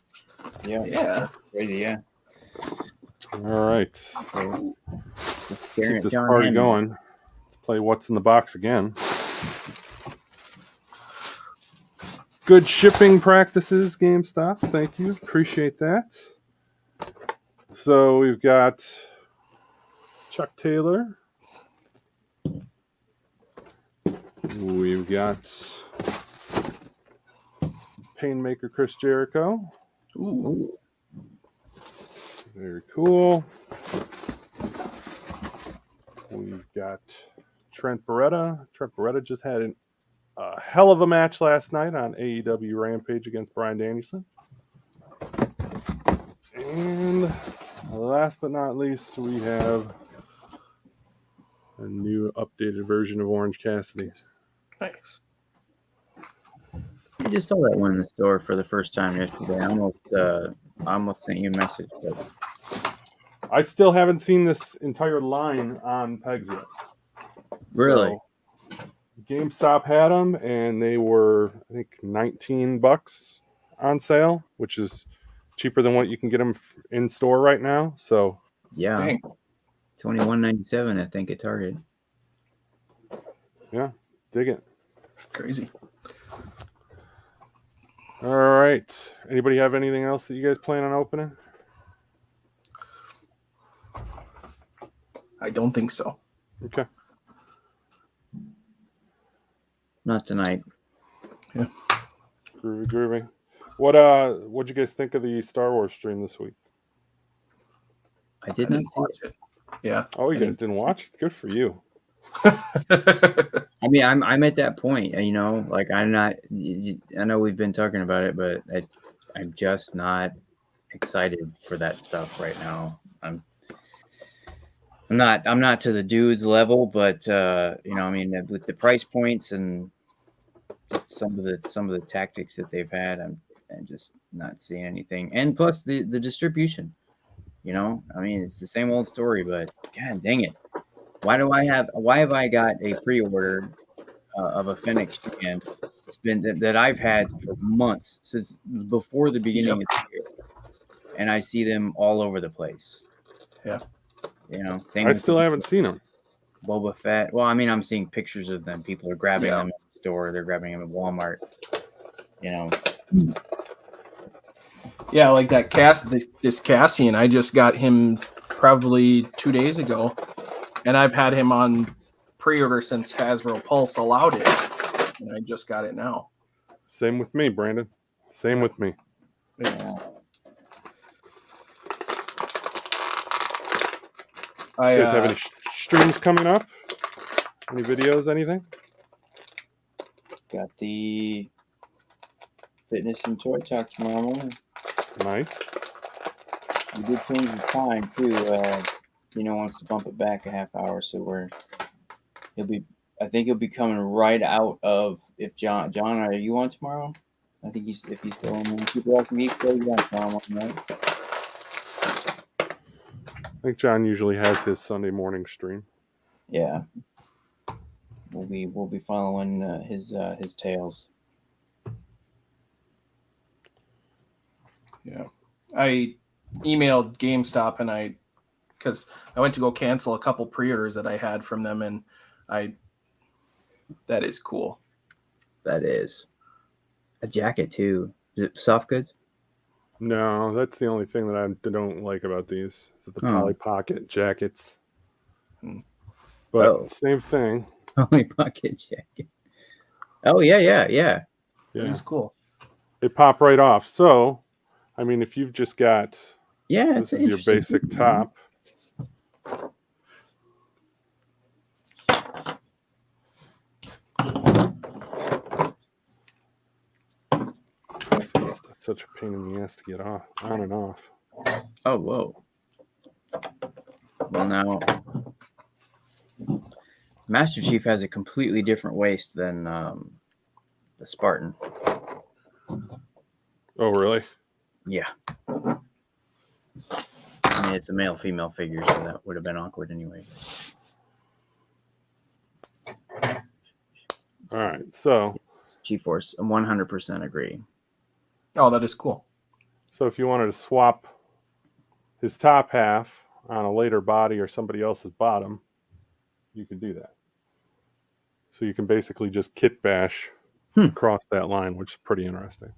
Yeah. Crazy, yeah. All right. So, let's keep this party going. Let's play What's in the Box again. Good shipping practices, GameStop. Thank you. Appreciate that. So we've got Chuck Taylor. We've got Painmaker Chris Jericho. Ooh. Very cool. We've got Trent Beretta. Trent Beretta just had a hell of a match last night on AEW Rampage against Bryan Danielson. And last but not least, we have a new updated version of Orange Cassidy. Nice. I just saw that one in the store for the first time yesterday. I almost sent you a message. But I still haven't seen this entire line on pegs yet. Really? So, GameStop had them, and they were, I think, $19 on sale, which is cheaper than what you can get them in store right now. So yeah, $21.97, I think, at Target. Yeah, dig it. Crazy. All right. Anybody have anything else that you guys plan on opening? I don't think so. Okay. Not tonight. Yeah. Groovy. What'd you guys think of the Star Wars stream this week? I did not watch it. Yeah. Oh, you guys didn't watch? Good for you. I mean, I'm at that point, like I'm not. I know we've been talking about it, but I'm just not excited for that stuff right now. I'm not to the dude's level, but I mean, with the price points and some of the tactics that they've had, I'm just not seeing anything. And plus the distribution, I mean, it's the same old story, but god dang it. Why have I got a pre-order of a Fennec stand that I've had for months, since before the beginning of the year, and I see them all over the place. Yeah. Same. I still haven't seen them. Boba Fett. Well, I mean, I'm seeing pictures of them. People are grabbing them at the store. They're grabbing them at Walmart. Yeah, like that this Cassian. I just got him probably 2 days ago, and I've had him on pre-order since Hasbro Pulse allowed it, and I just got it now. Same with me, Brandon. Same with me. Yeah. You guys have any streams coming up? Any videos, anything? Got the Fitness and Toy Talk tomorrow morning. Nice. We did change the time too. wants to bump it back a half hour, so I think he'll be coming right out of if John, are you on tomorrow? I think if he's still on Super Awesome Geek Show, he's on tomorrow morning, right? I think John usually has his Sunday morning stream. Yeah. We'll be following his tales. Yeah. I emailed GameStop and because I went to go cancel a couple pre-orders that I had from them, and that is cool. That is a jacket too. Is it soft goods? No, that's the only thing that I don't like about these. Is the Polly Pocket jackets. But same thing. Polly Pocket jacket. Oh yeah. It is cool. They pop right off. So, I mean, if you've just got this is your basic top. That's such a pain in the ass to get on and off. Oh, whoa. Well, now, Master Chief has a completely different waist than the Spartan. Oh, really? Yeah. I mean, it's a male-female figure, so that would have been awkward anyway. All right, so G-Force, 100% agree. Oh, that is cool. So if you wanted to swap his top half on a later body or somebody else's bottom, you can do that. So you can basically just kit bash across that line, which is pretty interesting.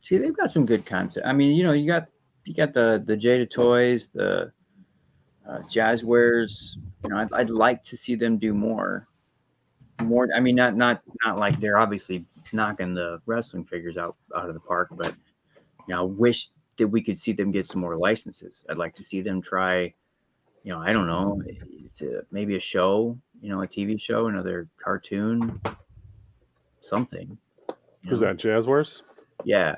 See, they've got some good concept. I mean, you got the Jada Toys, the Jazzwares. I'd like to see them do more. I mean, not like they're obviously knocking the wrestling figures out of the park, but I wish that we could see them get some more licenses. I'd like to see them try, I don't know, maybe a show, a TV show, another cartoon, something. Who's that, Jazzwares? Yeah.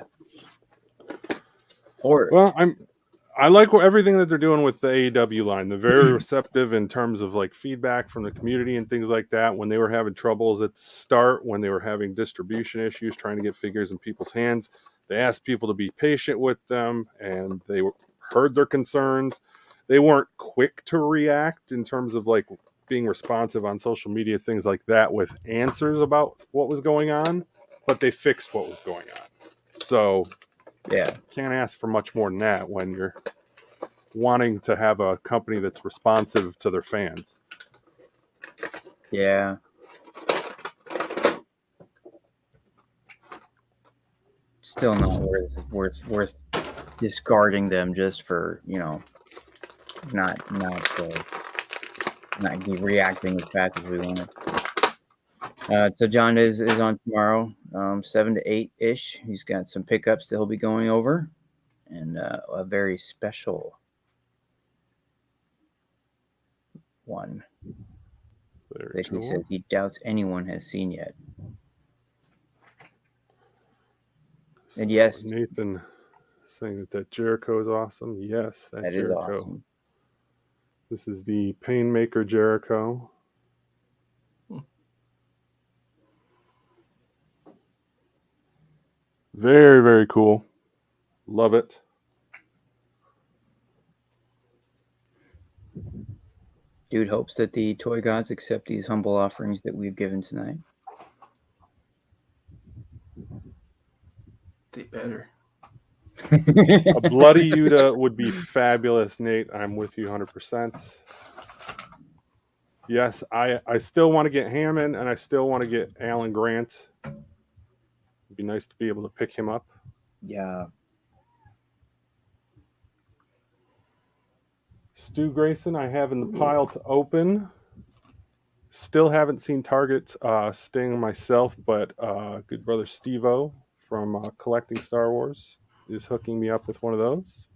I like everything that they're doing with the AEW line. They're very receptive in terms of like feedback from the community and things like that. When they were having troubles at the start, when they were having distribution issues, trying to get figures in people's hands, they asked people to be patient with them, and they heard their concerns. They weren't quick to react in terms of like being responsive on social media, things like that, with answers about what was going on, but they fixed what was going on. So yeah, can't ask for much more than that when you're wanting to have a company that's responsive to their fans. Yeah. Still not worth discarding them just for not reacting as fast as we wanted. So John is on tomorrow, 7 to 8 ish. He's got some pickups that he'll be going over, and a very special one that he says he doubts anyone has seen yet. And yes, Nathan saying that Jericho is awesome. Yes, that Jericho. Is awesome. This is the Painmaker Jericho. Very, very cool. Love it. Dude hopes that the toy gods accept these humble offerings that we've given tonight. They better. A bloody Yuta would be fabulous, Nate. I'm with you 100%. Yes, I still want to get Hammond, and I still want to get Alan Grant. It'd be nice to be able to pick him up. Yeah. Stu Grayson, I have in the pile to open. Still haven't seen Target Sting myself, but good brother Steve-O from Collecting Star Wars is hooking me up with one of those.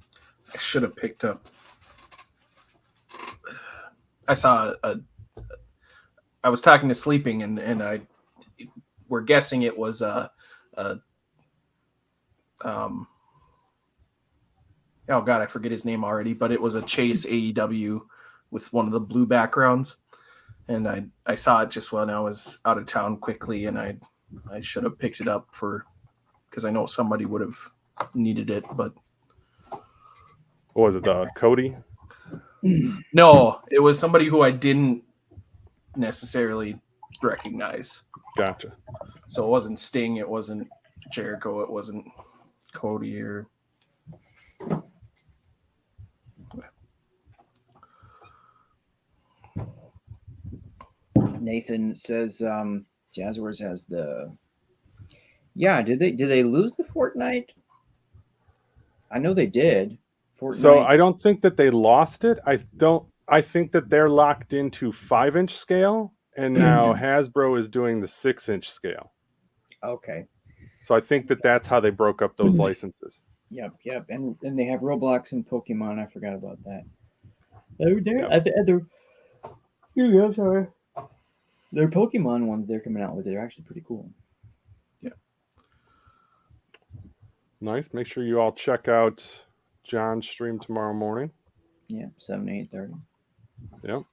I should have picked up. I saw I was talking to Sleeping, and we're guessing it was oh god, I forget his name already, but it was a Chase AEW with one of the blue backgrounds, and I saw it just when I was out of town quickly, and I should have picked it up because I know somebody would have needed it, but What was it? Cody? no, it was somebody who I didn't necessarily recognize. Gotcha. So it wasn't Sting, it wasn't Jericho, it wasn't Cody or. Nathan says Jazzwares has the. Yeah, did they lose the Fortnite? I know they did. Fortnite. So I don't think that they lost it. I think that they're locked into 5-inch scale, and now Hasbro is doing the 6-inch scale. Okay. So I think that that's how they broke up those licenses. Yep. And they have Roblox and Pokemon. I forgot about that. I'm sorry. Their Pokemon ones they're coming out with, they're actually pretty cool. Yeah. Nice. Make sure you all check out John's stream tomorrow morning. Yeah, 7 to 8:30. Yep.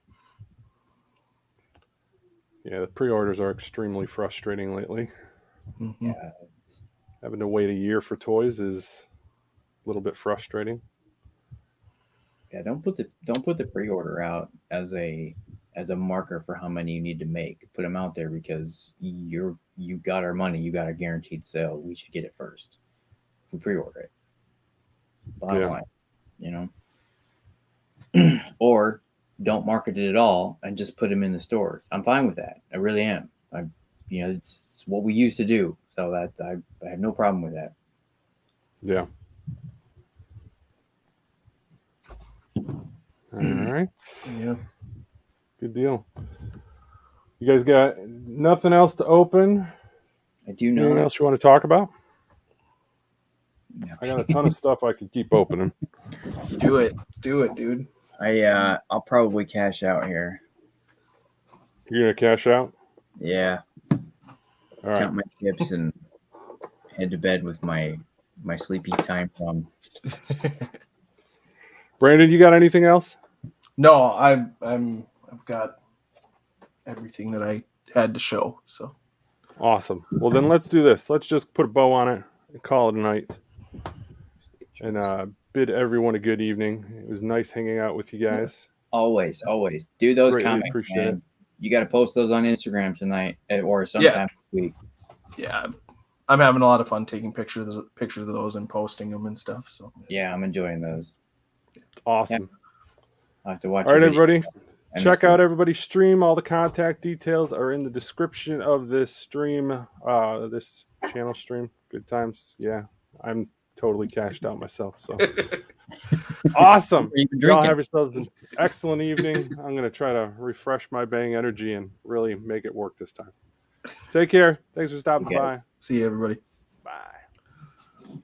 Yeah, the pre-orders are extremely frustrating lately. Mm-hmm. Yeah. Having to wait a year for toys is a little bit frustrating. Yeah, don't put the pre-order out as a marker for how many you need to make. Put them out there because you got our money, you got a guaranteed sale. We should get it first if we pre-order it. Bottom line, you know. Or don't market it at all and just put them in the stores. I'm fine with that. I really am. It's what we used to do. So that I have no problem with that. Yeah. All right. Yeah. Good deal. You guys got nothing else to open? I do know. Anything else you want to talk about? No. I got a ton of stuff I could keep opening. Do it, dude. I'll probably cash out here. You're gonna cash out? Yeah. All right. Count my chips and head to bed with my sleepy time from. Brandon, you got anything else? No, I've got everything that I had to show. So Awesome. Well, then let's do this. Let's just put a bow on it and call it a night. And bid everyone a good evening. It was nice hanging out with you guys. Always do those Greatly comments. appreciate it. You got to post those on Instagram tonight or sometime this week. Yeah, I'm having a lot of fun taking pictures of those and posting them and stuff. So yeah, I'm enjoying those. It's awesome. Yeah. I'll have to watch. All right, everybody. I Check out everybody's stream. All the contact details are in the description of this stream, this channel stream. Good times. Yeah, I'm totally cashed out myself. So awesome. Y'all have yourselves an excellent evening. I'm going to try to refresh my bang energy and really make it work this time. Take care. Thanks for stopping by. See you, everybody. Bye.